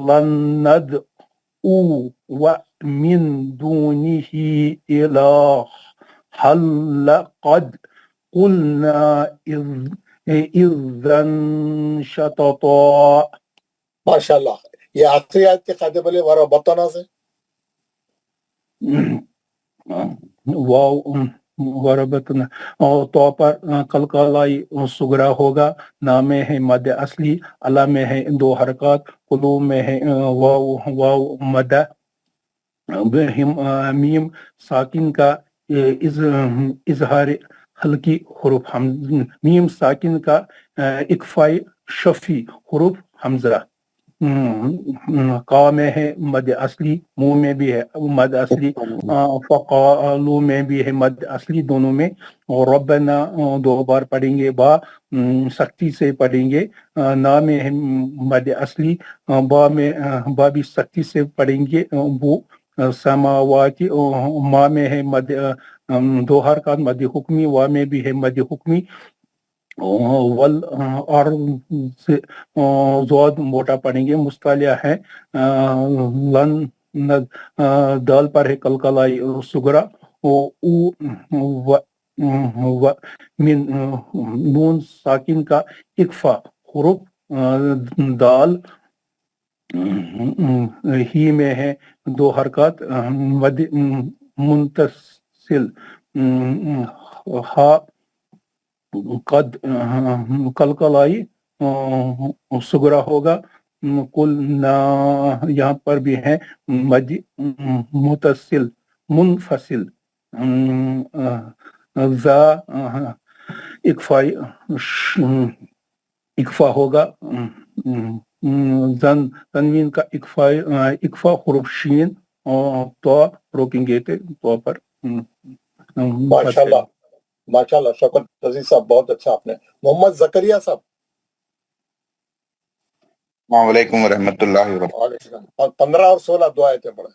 لن ندعو ومن دونه إله هل لقد قلنا إذا شططا. ماشاء اللہ. یہ آخری آیت کے قاعدے بولے وربطنا سے واو وربطنا تو پر کلکلائی سگرا ہوگا. نام میں ہے مد اصلی، اللہ میں ہے دو حرکات، قلوب میں ہے واو مد، میم ساکن کا اظہار ہلکی حروف میم ساکن کا اکفائی شفی حروف حمزہ. قا میں ہے مد اصلی، منہ میں بھی ہے مد اصلی، فقالو میں بھی ہے مد اصلی دونوں میں. اور ربنا دو بار پڑھیں گے، با سختی سے پڑھیں گے. نا میں ہے مد اصلی، با بھی سختی سے پڑھیں گے. وہ سماواتی، ما میں ہے مد دو حرکات مد حکمی، وا میں بھی ہے مد حکمی. زود موٹا پڑھیں گے. مستعلیہ ہے لن دال پر ہے کلکلائی سگرا. من نون ساکن کا اکفا حروف دال. ہی میں ہے دو حرکات مد منتصل. ہا قد کلکلائی سگرا ہوگا. کل نا یہاں پر بھی ہے مد متصل منفصل. زا اکفا ہوگا. زن تنوین کا اکفا حروف شین. تو روکیں گے تو پر. ماشاء اللہ ماشاء اللہ. شکر عزیز صاحب، بہت اچھا آپ نے. محمد زکریا صاحب. السلام علیکم ورحمۃ اللہ وبرکاتہ. اور 15 اور 16 دو آیتیں پڑھیں.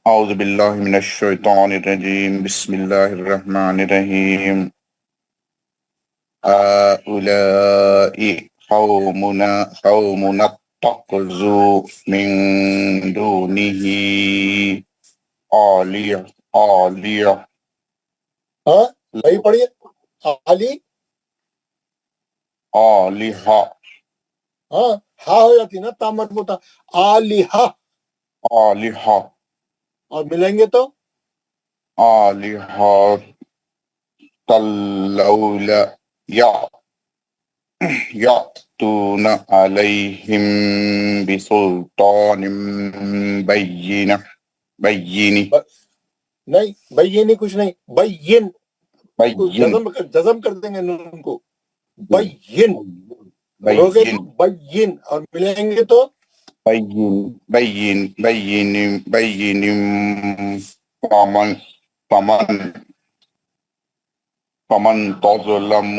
اعوذ باللہ من الشیطان الرجیم، بسم اللہ الرحمن الرحیم. هؤلاء قومنا اتخذوا من دونه آلیہ. ہاں صحیح پڑھیے. علی آلیہ. ہاں ہاں ہو جاتی نا تا مربوطہ. آلیہ. اور ملیں گے تو آلیہ تلولا یأتون علیہم بسلطان بین. نہیں بین کچھ نہیں، بین جزم کر دیں گے نون کو. بین روگے تو بین. اور ملیں گے تو بین فمن تظلم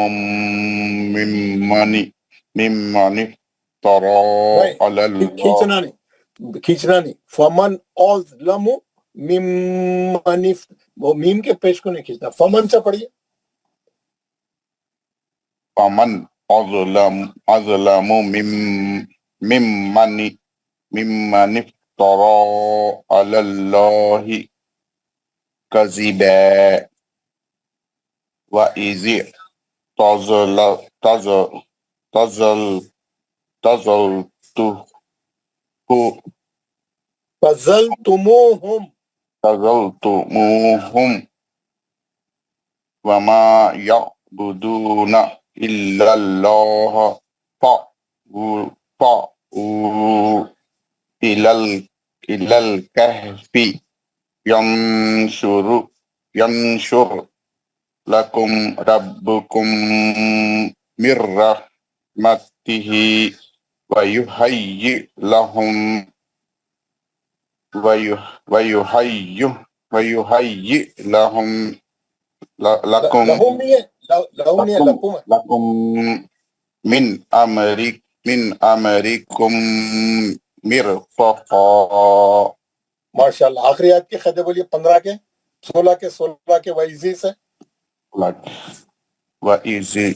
ممن افترى علی اللہ. کھینچنا نہیں. فمن اظلم ممن، وہ میم کے پیش کو نہیں کھینچنا. فمن سے پڑھیے. فمن اظلم ممن افترى علی اللہ کذبا وَإِذِ فَزَلْتُمُوهُمْ وَمَا يَعْبُدُونَ إِلَّا اللَّهَ فَأْوُوا إِلَى الْكَهْفِ يَنشُرْ لَكُمْ رَبُّكُمْ مِنْ رَحْمَتِهِ وَيُهَيِّئْ وَيُهَيِّئْ لَهُمْ لَكُمْ لہم نہیں ہے، لہم نہیں ہے، لکم ہے. لَكُمْ مِنْ أَمْرِكُمْ مِرْفَقًا. ماشاء اللہ. آخری آیت کے خطے بولیے 15 کے 16 کے وعیزی سے. وَإِذِ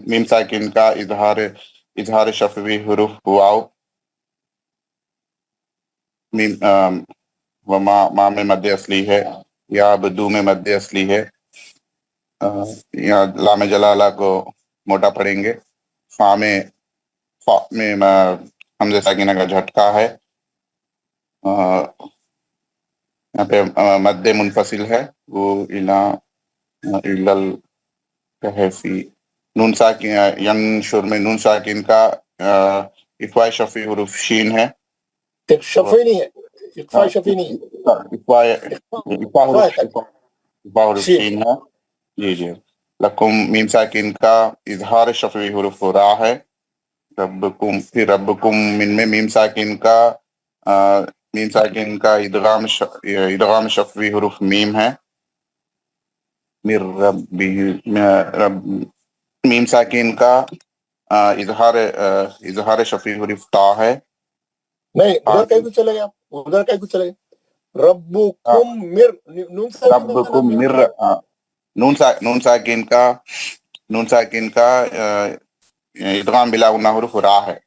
میم ساکن کا اظہار شفوی حروف واو ما میں مد اصلی ہے، یا بدو میں مد اصلی ہے. یا لام جلالہ کو موٹا پڑھیں گے. فا میں حمزہ ساکنہ کا جھٹکا ہے. یہاں پہ مد منفصل ہے، وہ الکہفی. نون ساکن ینشر میں نون ساکن کا اقفاء شفی حروف شین ہے. ایک شفی نہیں ہے، اقفاء شفی نہیں ہے، اقفاء حروف شین ہے. جی جی. لکم میم ساکن کا اظہار شفوی حروف را ہے. ربکم، پھر ربکم من میں میم ساکن کا ادغام شفوی حروف میم ہے. میم ساکن کا اظہار شفوی حروف تا ہے. نہیں ادھر کہیں کو چلے گا، ادھر کہیں کو چلے گا. ربکم مر، نون ربکم مر، نون ساکن کا ادغام بلا غنہ حروف را ہے.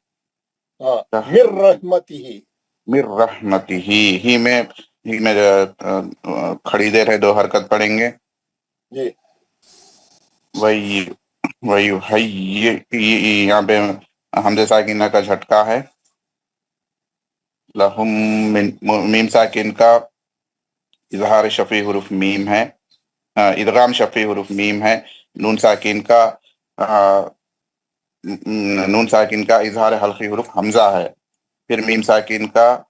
مر رحمتہ، مر رحمتہ، ہی میں کھڑی دیر ہے، 2 حرکت پڑھیں گے. جی. یہاں پہ حمزہ ساکنہ کا جھٹکا ہے. لہم میم ساکن کا اظہار شفی حروف میم ہے، ادغام شفی حروف میم ہے. نون ساکن کا اظہار حلقی حروف حمزہ ہے. پھر میم ساکن کا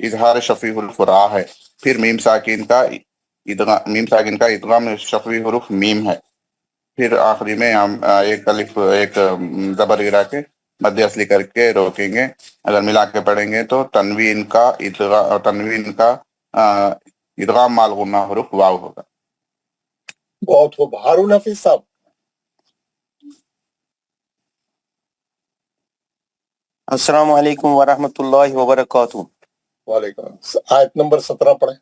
اظہار شفی حروف را ہے. پھر میم ساکن کا ادغام شفی حروف میم ہے. پھر آخری میں ہم ایک الف ایک زبر گرا کے مد اصلی کر کے روکیں گے. اگر ملا کے پڑھیں گے تو تنوین کا ادغام مال غنہ حروف واو ہوگا. بہت خوب. ہارون حفیظ صاحب. السلام علیکم ورحمۃ اللہ وبرکاتہ. وعلیکم. آیت نمبر 17 پڑھیں.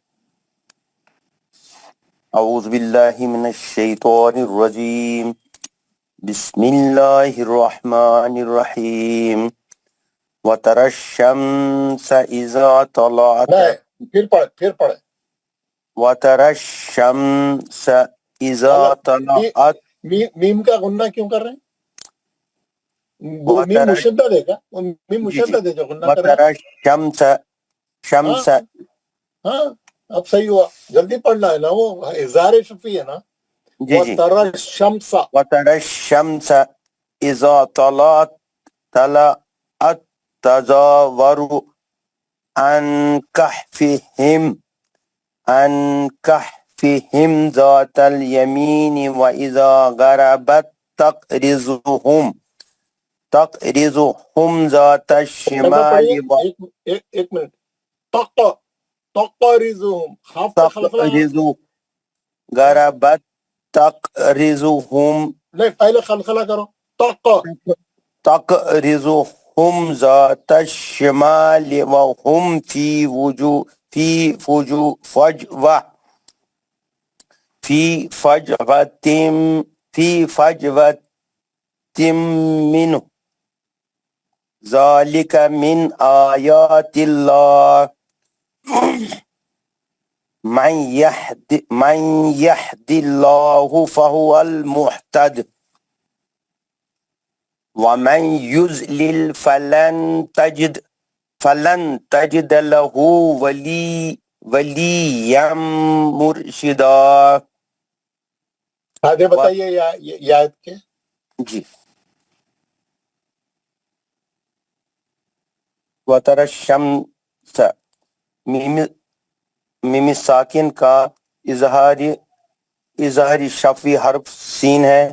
اعوذ باللہ من الشیطان الرجیم، بسم اللہ الرحمن الرحیم. وَتَرَى الشَّمْسَ إِذَا طَلَعَتْ. نہیں پھر پڑھیں. وَتَرَى الشَّمْسَ إِذَا طَلَعَتْ. میم کا غنہ کیوں کر رہے ہیں؟ میم مشدد ہے کیا؟ میم مشدد ہے جو غنہ کر رہے ہیں. وَتَرَى الشَّمْسَ. ہاں اب صحیح ہوا. جلدی پڑھنا ہے نا، وہ اظہار شفی ہے نا. وَتَرَى الشَّمْسَ إِذَا طَلَعَتْ تَزَاوَرُ عَنْ كَهْفِهِمْ ذَاتَ الْيَمِينِ وَإِذَا غَرَبَتْ تَقْرِضُهُمْ ذَاتَ الشِّمَالِ. ایک منٹ. تقرضهم غربت تقرضهم. نہیں پہلے خلخلہ کرو. تقرضهم ذات الشمال وهم في فجوة منه. ذلك من آيات الله. من يهد الله فهو المهتد ومن يضلل فلن تجد له وليا مرشدا. آگے بتائیے یہ آیت کے. جی. وَتَرَى الشَّمْسَ، میم ساکن کا اظہاری شفوی حرف سین ہے.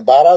12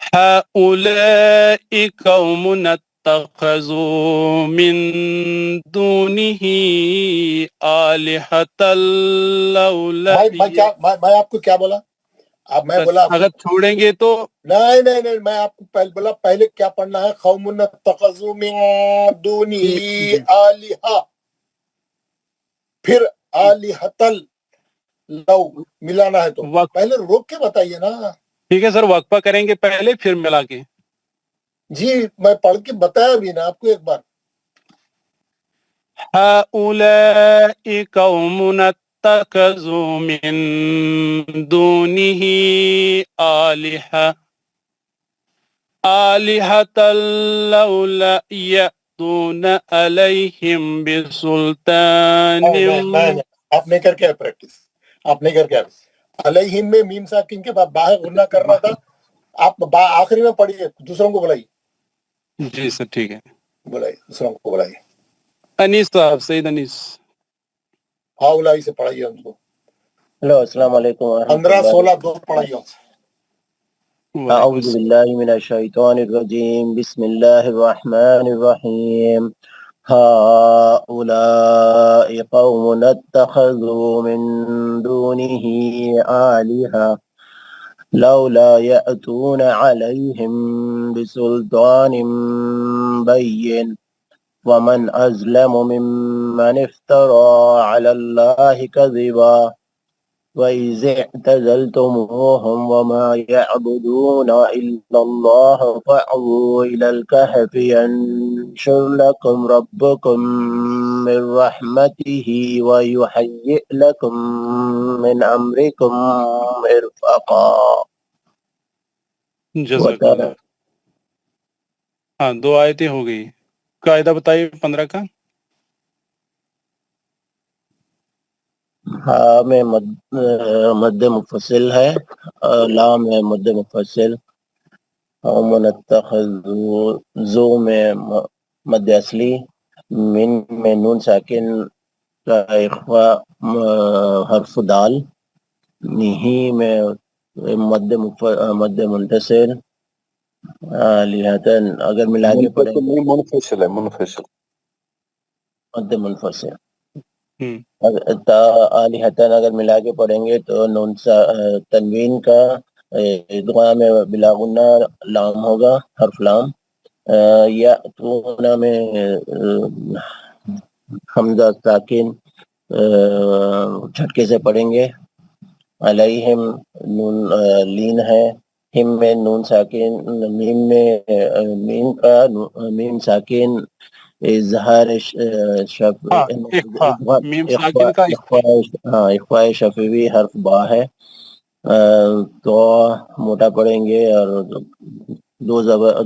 هؤلاء قوم اتخذوا من دونه آلهة لولا میں آپ کو کیا بولا؟ اب میں بولا اگر چھوڑیں گے تو نہیں میں آپ کو پہلے بولا پہلے کیا پڑھنا ہے؟ قوم اتخذوا من دونه آلهة، پھر آلهة لو ملانا ہے تو پہلے روک کے بتائیے نا. ٹھیک ہے سر، وقفہ کریں گے پہلے پھر ملا کے. جی میں پڑھ کے بتایا بھی نا آپ کو ایک بار. هؤلاء قوم اتخذوا من دونه آلهة لولا يأتون عليهم بسلطان. آپ نے کر کے پریکٹس، آپ نے کر کے علیہم میں میم ساکن کے بعد باہر غنہ کرنا تھا. آپ آخری میں پڑھیے، دوسروں کو بلائیے. جی سر ٹھیک ہے، بلائیے دوسروں کو بلائیے. انیس صاحب، سید انیس. ہاؤلائی سے پڑھائیے ان کو. ہلو السلام علیکم 15-16 دو پڑھائیے. اعوذ باللہ من الشیطان الرجیم، بسم اللہ الرحمن الرحیم. هؤلاء قوم اتخذوا من دونه آلهة لولا يأتون عليهم بسلطان بين ومن أظلم ممن افترى على الله كذبا وإذ اعتزلتموهم وما يعبدون إلا الله فأووا إلى الكهف ينشر لكم ربكم من رحمته ويهيئ لكم من أمركم مرفقا. جزاک اللہ. ہاں 2 آیتیں ہو گئی. قاعدہ بتائیے 15 کا. ہاں میں مد مفصل ہے، لام میں مد مفصل، منتخذو میں مد اصلی، من میں نون ساکن کا اخفا حرف دال، نہیں میں مد منتصل، لہذا اگر ملا کے پڑھیں منفصل ہے، منفصل مد منفصل. آلہتاً اگر ملا کے پڑھیں گے تو نون تنوین کا ادغام میں بلا غنہ لام ہوگا، حرف لام. یا تونا میں حمزہ ساکن جھٹکے سے پڑھیں گے. علیہم نون لین ہے، ہم میں نون ساکن، میم میں میم کا میم ساکن اظہار اخفاء شفوی حرف با ہے، تو موٹا پڑھیں گے اور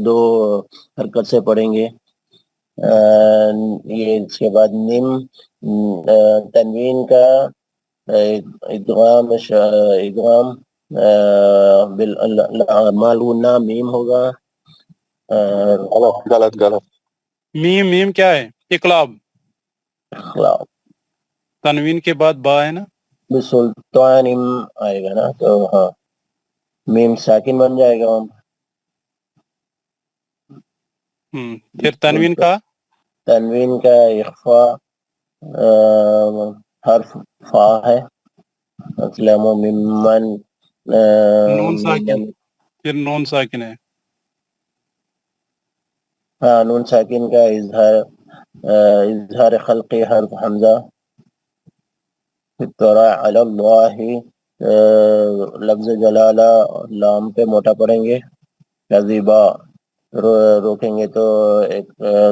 دو حرکت سے پڑھیں گے. یہ اس کے بعد نم تنوین کا ادغام مالغنہ میم ہوگا. غلط میم کیا ہے؟ اقلاب. تنوین کے بعد با ہے نا، بسلطان آئے گا نا، تو ہاں میم ساکن بن جائے گا. پھر تنوین کا اخفا حرف فا ہے، اسلام ممن نون ساکن، پھر نون ساکن ہے. ہاں نون ساکن کا اظہار خلقی حرف حمزہ. افتراء علی اللہ لفظ جلالہ لام پہ موٹا پڑھیں گے. کذبا روکیں گے تو ایک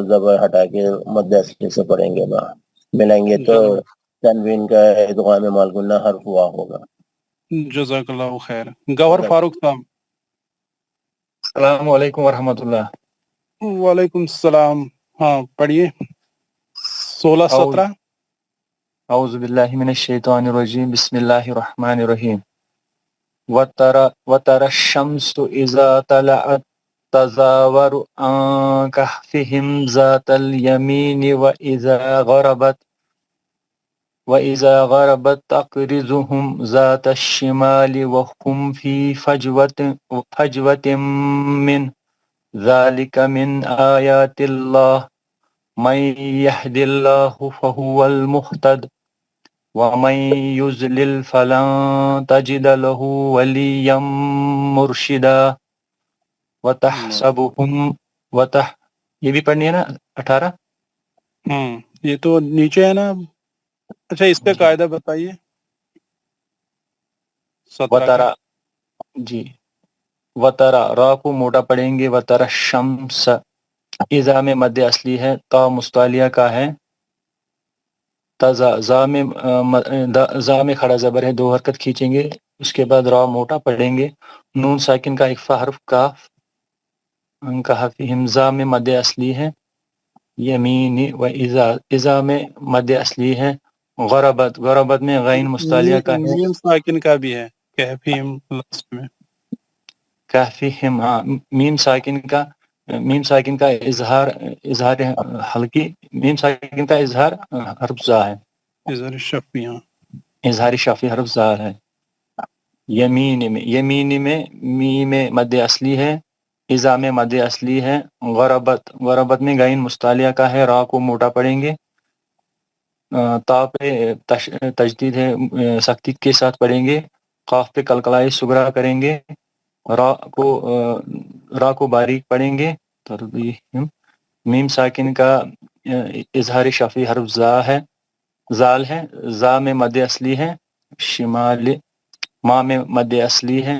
زبر ہٹا کے مد اصلی سے پڑھیں گے. ملائیں گے تو تنوین کا ادغام مالگنہ حرف ہوا ہوگا. جزاک اللہ خیر. گوہر فاروق صاحب. السلام علیکم ورحمۃ اللہ. وعلیکم السلام. ہاں پڑھیے 16-17. اعوذ باللہ من الشیطان الرجیم، بسم اللہ الرحمن الرحیم. وَتَرَى الشَّمْسُ إِذَا طَلَعَتْ تَزَاوَرُ عَنْ كَهْفِهِمْ ذَاتَ الْيَمِينِ وَإِذَا غَرَبَتْ تَقْرِضُهُمْ فِي ضِلٍّ عَلَى الْأَرَائِكِ يَنظُرُونَ. 16 17 میم کیا ہے؟ اقلاب. وَإِذَا غَرَبَتْ تَقْرِضُهُمْ ذَاتَ الشِّمَالِ وَهُمْ فِي فَجْوَةٍ مِّنْ ذَلِكَ مِنْ آيَاتِ اللَّهِ مَنْ يَهْدِ اللَّهُ فَهُوَ الْمُهْتَدِ وَمَنْ يُضْلِلْ فَلَنْ تَجِدَ لَهُ وَلِيًّا مُرْشِدًا وَتَحْسَبُهُمْ یہ بھی پڑھنی ہے نا 18. یہ تو نیچے ہے نا. اچھا اس کا قاعدہ بتائیے 17 کا. وَتَرَى جی وَتَرَى را کو موٹا پڑھیں گے. وَتَرَى الشَّمْسَ اذا میں مد اصلی ہے. تا مستعلیہ کا ہے. تزا زا میں کھڑا زبر ہے 2 حرکت کھینچیں گے. اس کے بعد را موٹا پڑھیں گے. نون ساکن کا اخفا حرف کاف ہمزہ میں مد اصلی ہے. یمین و اذا میں مد اصلی ہے. غربت میں غین مستعلیہ کا ہے. میم ساکن کا بھی ہے کہفیم لاسٹ میں. کہفہم میم ساکن کا اظہار حلقی. میم ساکن کا اظہار حرف زا ہے. اظہار شفی. اظہار شفی حرف زا ہے. یمین میں میم مد اصلی ہے. اذا میں مد اصلی ہے. غربت میں غین مستعلیہ کا ہے. را کو موٹا پڑھیں گے. تا پہ تجدید ہے سختی کے ساتھ پڑھیں گے. قاف پہ قلقلہ صغرا کریں گے. را کو باریک پڑھیں گے. میم ساکن کا اظہار شفی حرف زال ہے. زا میں مد اصلی ہے. شمال ما میں مد اصلی ہے.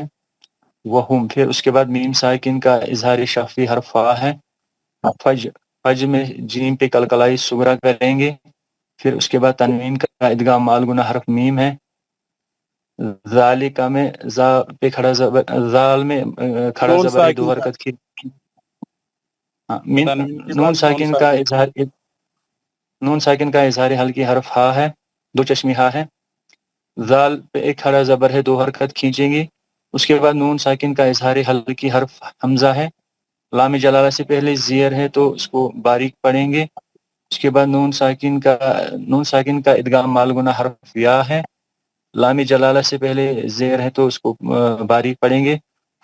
وہم پھر اس کے بعد میم ساکن کا اظہار شفی حرف فا ہے. فج میں جیم پہ قلقلہ صغرا کریں گے. پھر اس کے بعد تنوین کا ادغام مال گنہ حرف میم ہے. ذالکہ میں زا پہ کھڑا زبر زال میں کھڑا زبر 2 حرکت کی. نون ساکن کا اظہار حلقی حرف ہا ہے. 2 چشمی ہا ہے. زال پہ ایک کھڑا زبر ہے 2 حرکت کھینچیں گے. اس کے بعد نون ساکن کا اظہار حلقی حرف حمزہ ہے. لام جلالہ سے پہلے زیر ہے تو اس کو باریک پڑھیں گے. اس کے بعد نون ساکن کا ادغام مال گنہ حرف یا ہے. لام جلالہ سے پہلے زیر ہے تو اس کو باریک پڑھیں گے.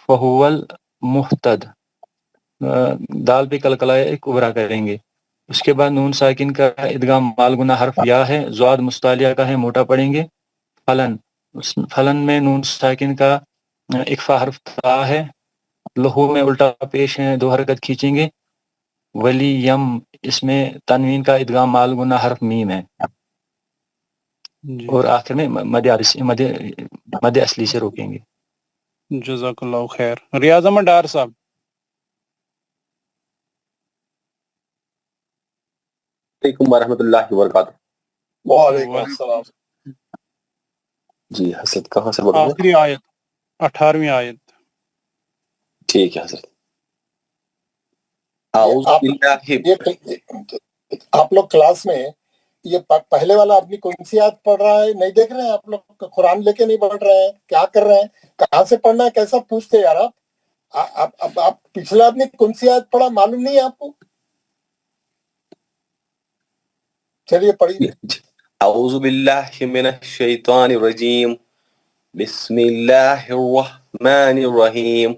فہو المہتد دال پہ قلقلہ کبرا کریں گے. اس کے بعد نون ساکن کا ادغام مال گنہ حرف یا ہے. زواد مستعلیہ کا ہے موٹا پڑھیں گے. فلن میں نون ساکن کا اخفا حرف تا ہے. لہو میں الٹا پیش ہیں 2 حرکت کھینچیں گے. ولی یم اس میں تنوین کا ادغام مال گنہ حرف میم ہے. اور آخر میں مد اصلی سے روکیں گے. جزاک اللہ خیر. ریاض احمد ڈار صاحب. علیکم ورحمۃ اللہ وبرکاتہ. وعلیکم السلام. جی حضرت کہاں سے بولوں گے؟ آخری آیت 18ویں آیت. ٹھیک ہے حضرت. آپ لوگ کلاس میں یہ پہلے والا آدمی کون سی آیت پڑھ رہا ہے نہیں دیکھ رہے ہیں آپ لوگ؟ قرآن لے کے نہیں پڑھ رہے ہیں؟ کیا کر رہے ہیں؟ کہاں سے پڑھنا ہے؟ کیسا پوچھتے یار آپ پچھلا آدمی کون سی آیت پڑھا معلوم نہیں ہے آپ کو؟ چلیے پڑھیے. اعوذ باللہ من الشیطان الرجیم. بسم اللہ الرحمن الرحیم.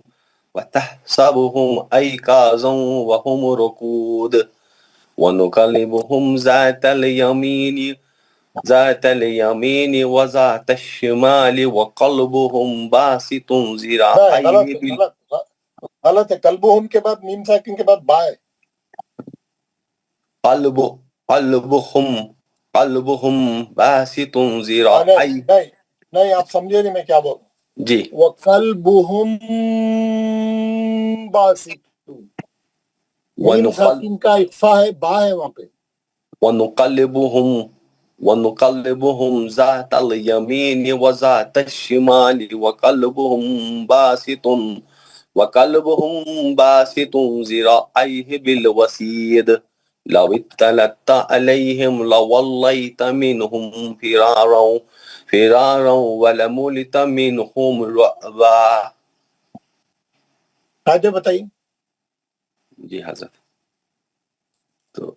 وتحسبهم أيقاظا وهم رقود ونقلبهم ذات اليمين وذات الشمال وقلبهم باسط ذراعيه. غلط ہے. قلبهم کے بعد میم ساکن کے بعد با ہے. قلبهم باسط ذراعيه. نہیں آپ سمجھے نہیں میں کیا بول رہا ہوں. جی. وَقَلْبُهُمْ باسط. میم ساکن کا اخفا ہے با ہے وہاں پہ. ونقلبهم ذات اليمين وذات الشمال وقلبهم باسط ذراعيه بالوسيد لو اطلعت عليهم لوليت منهم فرارا ولملت منهم رعبا. آگے بتائیے. جی حضرت. تو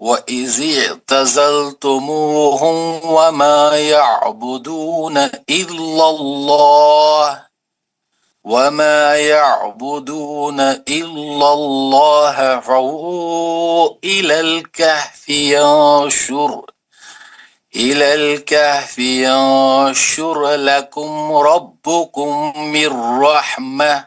وَإِذِ اعْتَزَلْتُمُوهُمْ وَمَا يَعْبُدُونَ إِلَّا اللَّهَ فَأْوُوا إِلَى الْكَهْفِ يَنشُرْ لَكُمْ رَبُّكُمْ مِنْ رَحْمَةٍ.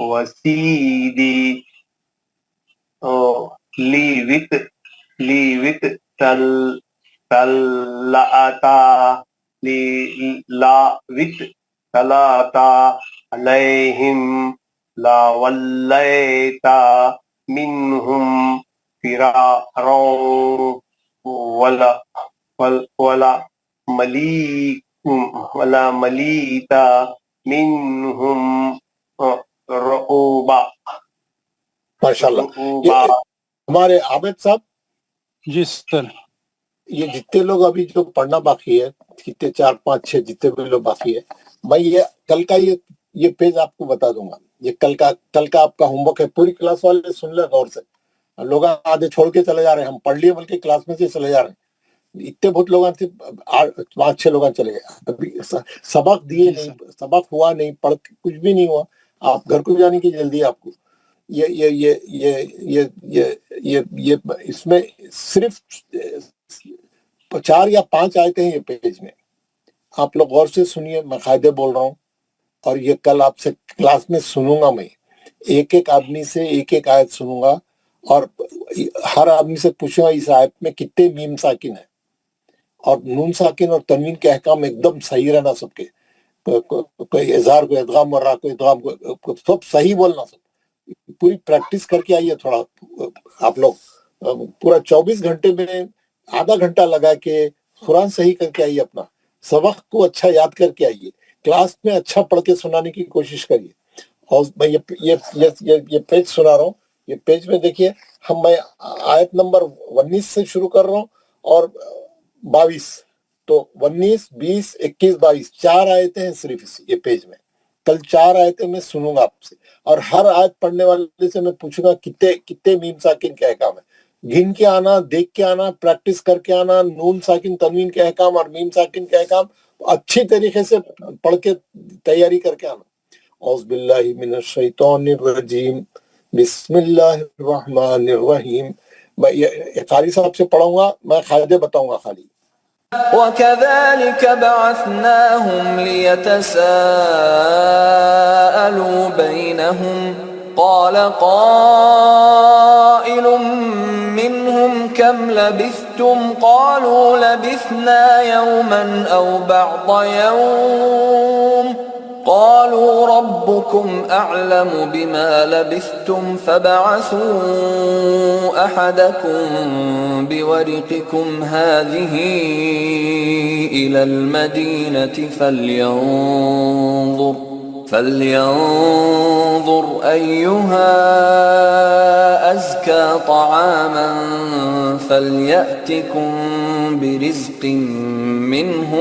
وسیدی لیوت تلاتا لاوت تلاتا علیہم لا ولیتا منہم فرارا ولا ملیتا منہم رعوبا. ماشاءاللہ. ہمارے عابد صاحب جی سر. یہ جتنے لوگ ابھی جو پڑھنا باقی ہے، کتنے 4 5 6 جتنے بھی لوگ باقی ہے، میں یہ کل کا یہ پیج آپ کو بتا دوں گا. یہ کل کا آپ کا ہوم ورک ہے. پوری کلاس والے سن لیں غور سے. لوگ آدھے چھوڑ کے چلے جا رہے ہیں، ہم پڑھ لیے بلکہ کلاس میں سے چلے جا رہے ہیں. اتنے بہت لوگ سے 5 6 لوگ چلے گئے. ابھی سبق دیے نہیں، سبق ہوا نہیں، پڑھ کچھ بھی نہیں ہوا. آپ گھر کو جانے کی جلدی آپ کو. یہ اس میں صرف 4 یا 5 آیتیں ہیں یہ پیج میں. آپ لوگ غور سے سنیے، میں قاعدے بول رہا ہوں، اور یہ کل آپ سے کلاس میں سنوں گا. میں ایک آدمی سے ایک آیت سنوں گا، اور ہر آدمی سے پوچھوں گا اس آیت میں کتنے میم ساکن ہیں، اور نون ساکن اور تنوین کے احکام ایک دم صحیح رہنا سب کے. کوئی اظہار، کوئی ادغام مر رہا، کوئی ادغام، سب صحیح بولنا. سب پوری پریکٹس کر کے آئیے. تھوڑا آپ لوگ پورا 24 گھنٹے میں آدھا گھنٹہ لگا کے قرآن صحیح کر کے آئیے. اپنا سبق کو اچھا یاد کر کے آئیے. کلاس میں اچھا پڑھ کے سنانے کی کوشش کریے. اور میں یہ پیج سنا رہا ہوں. یہ پیج میں دیکھیے، میں آیت نمبر 19 سے شروع کر رہا ہوں اور 22. تو 19 20 21 22 4 آیتیں ہیں صرف یہ پیج میں. کل 4 آیتیں میں سنوں گا آپ سے، اور ہر آیت پڑھنے والے سے میں پوچھوں گا کتنے میم ساکن کے احکام ہے. گن کے آنا، دیکھ کے آنا، پریکٹس کر کے آنا. نون ساکن تنوین کے احکام اور میم ساکن کے احکام اچھی طریقے سے پڑھ کے تیاری کر کے آنا. اعوذ باللہ من الشیطان الرجیم، بسم اللہ الرحمن الرحیم. میں یہ قاری صاحب سے پڑھوں گا، میں قاعدے بتاؤں گا خالی. وكذلك بعثناهم ليتساءلوا بينهم قال قائل منهم كم لبثتم قالوا لبثنا يوما أو بعض يوم قالوا ربكم أعلم بما لبثتم فابعثوا أحدكم بورقكم هذه إلى المدينة فلينظر أيها أزكى طعاما فليأتكم برزق منه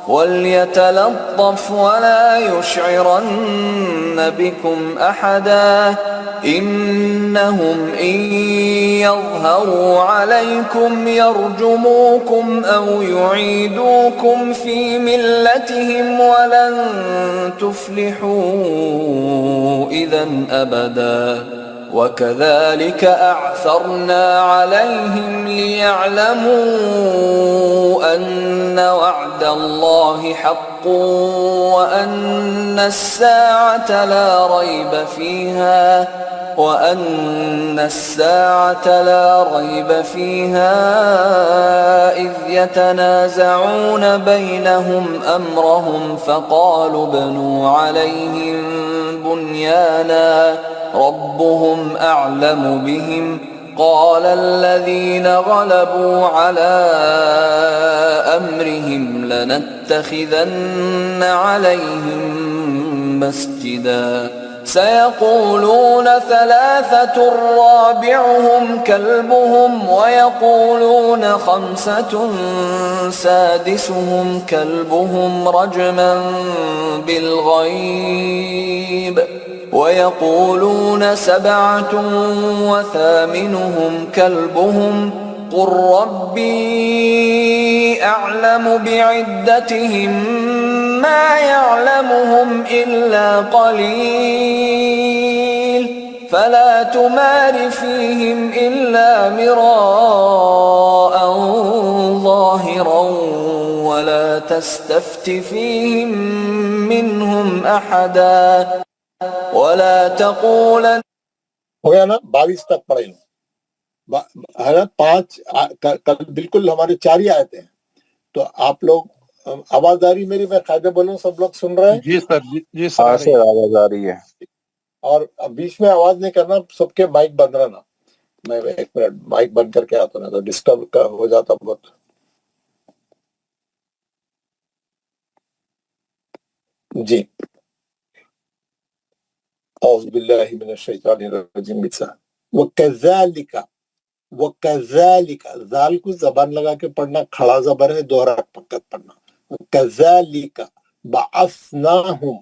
وليتلطف ولا يشعرن بكم أحدا إنهم إن يظهروا عليكم يرجموكم أو يعيدوكم في ملتهم ولن تفلحوا إذا أبدا وكذلك أعثرنا عليهم ليعلموا أن وعد الله حق وأن الساعة لا ريب فيها إذ يتنازعون بينهم أمرهم فقالوا ابنوا عليهم بنيانا ربهم أعلم بهم قال الذين غلبوا على أمرهم لنتخذن عليهم مسجدا سيقولون 3 رابعهم كلبهم ويقولون 5 سادسهم كلبهم رجما بالغيب ويقولون 7 وثامنهم كلبهم قل ربي أعلم بعدتهم ما يعلمهم إلا قليل فلا تمار فيهم إلا مراء ظاهرا ولا تستفت فيهم منهم أحدا ولا تقولن. ہو گیا نا؟ 22 تک پڑھیں ہے نا. 5 کل بالکل ہمارے 4 ہی آیتیں ہیں. تو آپ لوگ آواز آ رہی میری؟ میں قاعدہ بولوں سب لوگ سن رہے ہیں؟ جی سر، جی سر. ہاں سر آواز آ رہی ہے. اور بیچ میں آواز نہیں کرنا، سب کے مائک بند رہنا. میں 1 منٹ مائک بند کر کے آتا ہوں تو ڈسٹرب کا ہو جاتا بہت. جی اعوذ باللہ من الشیطان الرجیم. وَكَذَلِكَ وَكَذَلِكَ ذال کو زبان لگا کے پڑھنا، کھڑا زبر ہے، دوہرا فقط پڑھنا. وَكَذَلِكَ بَعَثْنَاهُمْ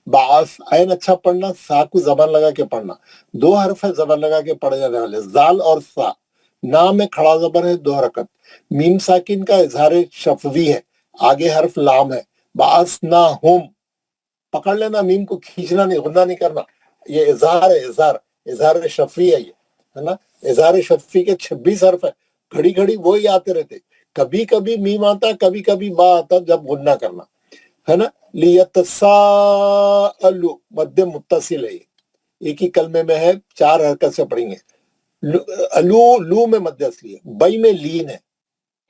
بعث عین اچھا پڑھنا، سا کو زبان لگا کے پڑھنا. 2 حرف ہے زبان لگا کے پڑھے جانے والے، زال اور سا. نام میں کھڑا زبر ہے، 2 حرکت. میم ساکن کا اظہار شفوی ہے، آگے حرف لام ہے. بعثناہم پکڑ لینا، میم کو کھینچنا نہیں، غنہ نہیں کرنا. یہ اظہار ہے، اظہار شفوی ہے، یہ ہے نا. اظہار شفوی کے 26 حرف ہے، گھڑی گھڑی وہی آتے رہتے. کبھی کبھی میم آتا، کبھی کبھی با آتا جب غنہ کرنا ہے نا. لیتساءلوا مد متصل ہے، ایک ہی کلمے میں ہے، 4 حرکت سے پڑھیں گے. لو میں مد اصلی ہے، بئی میں لین ہے.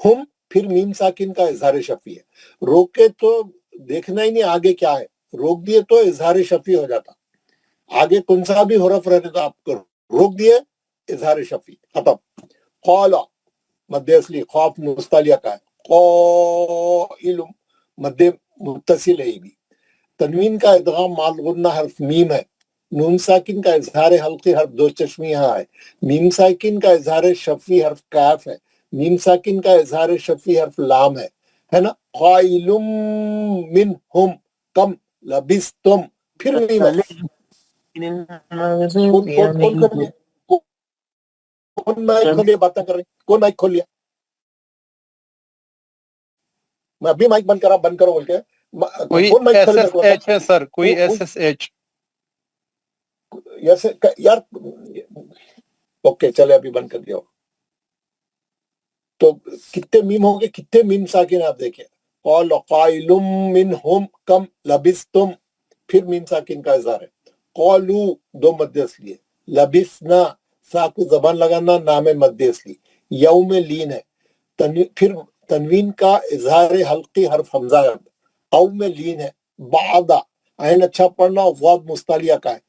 ہم پھر میم ساکن کا اظہار شفی ہے. روکے تو دیکھنا ہی نہیں آگے کیا ہے، روک دیے تو اظہار شفی ہو جاتا. آگے کون سا بھی حرف رہنے تو آپ کو روک دیے اظہار شفی ختم. قالا مد اصلی، خوف مستعلیہ کا ہے. قائل مد متصل ہے بھی. تنوین کا ادغام مال غنہ حرف میم ہے. نون ساکن کا اظہار حلقی حرف 2 چشمیہ ہے. میم ساکن کا اظہار شفی حرف کاف ہے. میم ساکن کا اظہار شفی حرف لام ہے نا. قائل منہم کم لبستم پھر میم ہے. کون مائک کھولیا باتیں کر رہے ہیں؟ کون مائک کھول لیا؟ میں ابھی مائک بند کرا، بند کرو بول کے. کوئی کون مائک کھولے؟ SSH ہے سر، کوئی SSH. یار اوکے چلے ابھی بند کر دیا. تو کتنے میم ہوں گے، کتنے میم ساکن آپ دیکھیں. قال قائل منہم کم لبستم پھر میم ساکن کا اظہار ہے. قالو 2 مد اصلی ہے. لبسنا سا کو زبان لگانا، نام مد اصلی. یوم لین ہے. پھر تنوین کا اظہار حلقی حرف حمزہ ہے. او میں لین ہے. بعدا عین اچھا پڑھنا، غاد مستعلیہ کا ہے.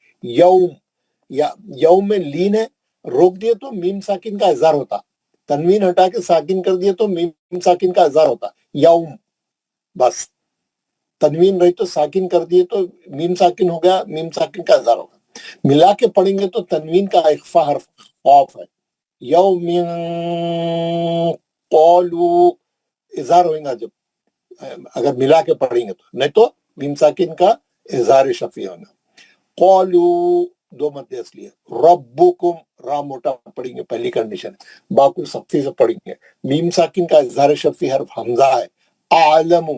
یوم میں لین ہے، روک دیے تو میم ساکن کا اظہار ہوتا. تنوین ہٹا کے ساکن کر دیے تو میم ساکن کا اظہار ہوتا. یوم بس تنوین رہی تو ساکن کر دیے تو میم ساکن ہو گیا، میم ساکن کا اظہار ہوگا. ملا کے پڑھیں گے تو تنوین کا اخفا حرف خوف ہے. یوم قالو اظہار ہوئے گا جب اگر ملا کے پڑھیں گے تو، نہیں تو میم ساکن کا اظہار شفی ہونا. قالو 2 مد اصلی ہے. ربکم را موٹا پڑھیں گے، پہلی کنڈیشن. باقی سختی سے پڑھیں گے. میم ساکن کا اظہار شفی حرف حمزہ ہے. اعلم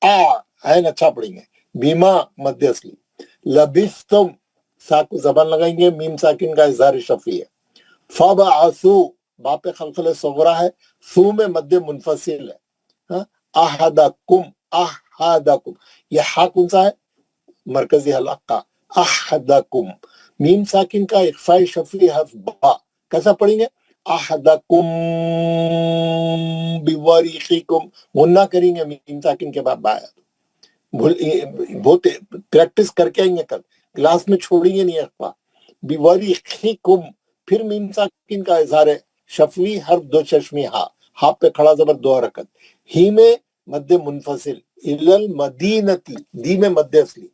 عین اچھا پڑھیں گے. بیما مد اصلی. لبستم سا کو زبان لگائیں گے، میم ساکن کا اظہار شفی ہے. فبعثو باپ خلقل صغرا ہے، سو میں مد منفصل ہے. احدکم احدکم یہ ہا کون سا ہے؟ مرکزی حلق کا. احدکم میم ساکن کا اخفاء شفی حرف با، کیسا پڑھیں گے؟ احدکم بوریخکم غنہ کریں گے میم ساکن کے بعد با. بہت پریکٹس کر کے آئیں گے، کل کلاس میں چھوڑیں گے نہیں اخفاء. بوریخکم پھر میم ساکن کا اظہار شفوی حرف 2 چشمی ہا پہ کھڑا زبر 2 حرکت. ہی میں مد منفصل. المدینتی دی میں مد اصلی.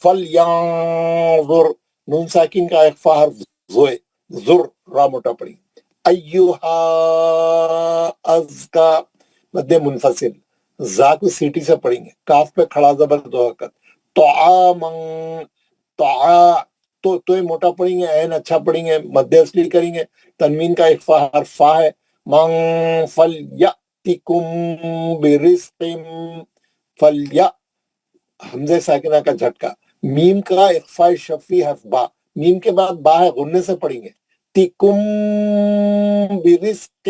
فَلْيَنظُرْ نون ساکن کا اخفا حرف زوئے، زر را موٹا پڑی. ایوہا ازکا مد منفصل. زا کو سیٹی سے پڑھیں گے، کاف پہ کھڑا زبر 2 حرکت. طعامن تو موٹا پڑھیں گے، عین اچھا پڑھیں گے، مد اصلی کریں گے. تنوین کا اخفا حرف فا ہے. من فلیأتکم برزق فلیأ حمزہ ساکنہ کا جھٹکا. میم کا اخفاء شفی حرف با، میم کے بعد با ہے، غننے سے پڑھیں گے. تکم برزق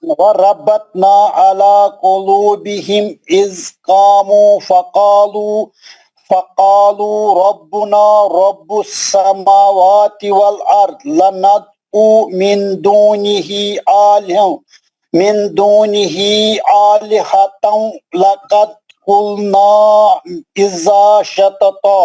وربطنا على قلوبهم إذ قاموا فقالوا ربنا رب السماوات والأرض لندعو من دونه آلهة لقد قلنا إذا شططا.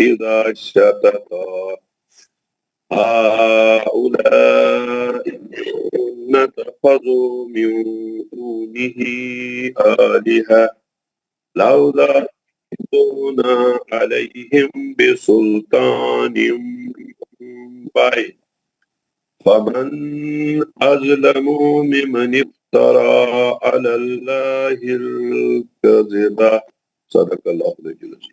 إذا شتتا هؤلاء نتخذوا من دونه آلهة لولا يأتون عليهم بسلطان بعيد فمن أظلم ممن افترى على الله الكذب. صدق الله العظيم.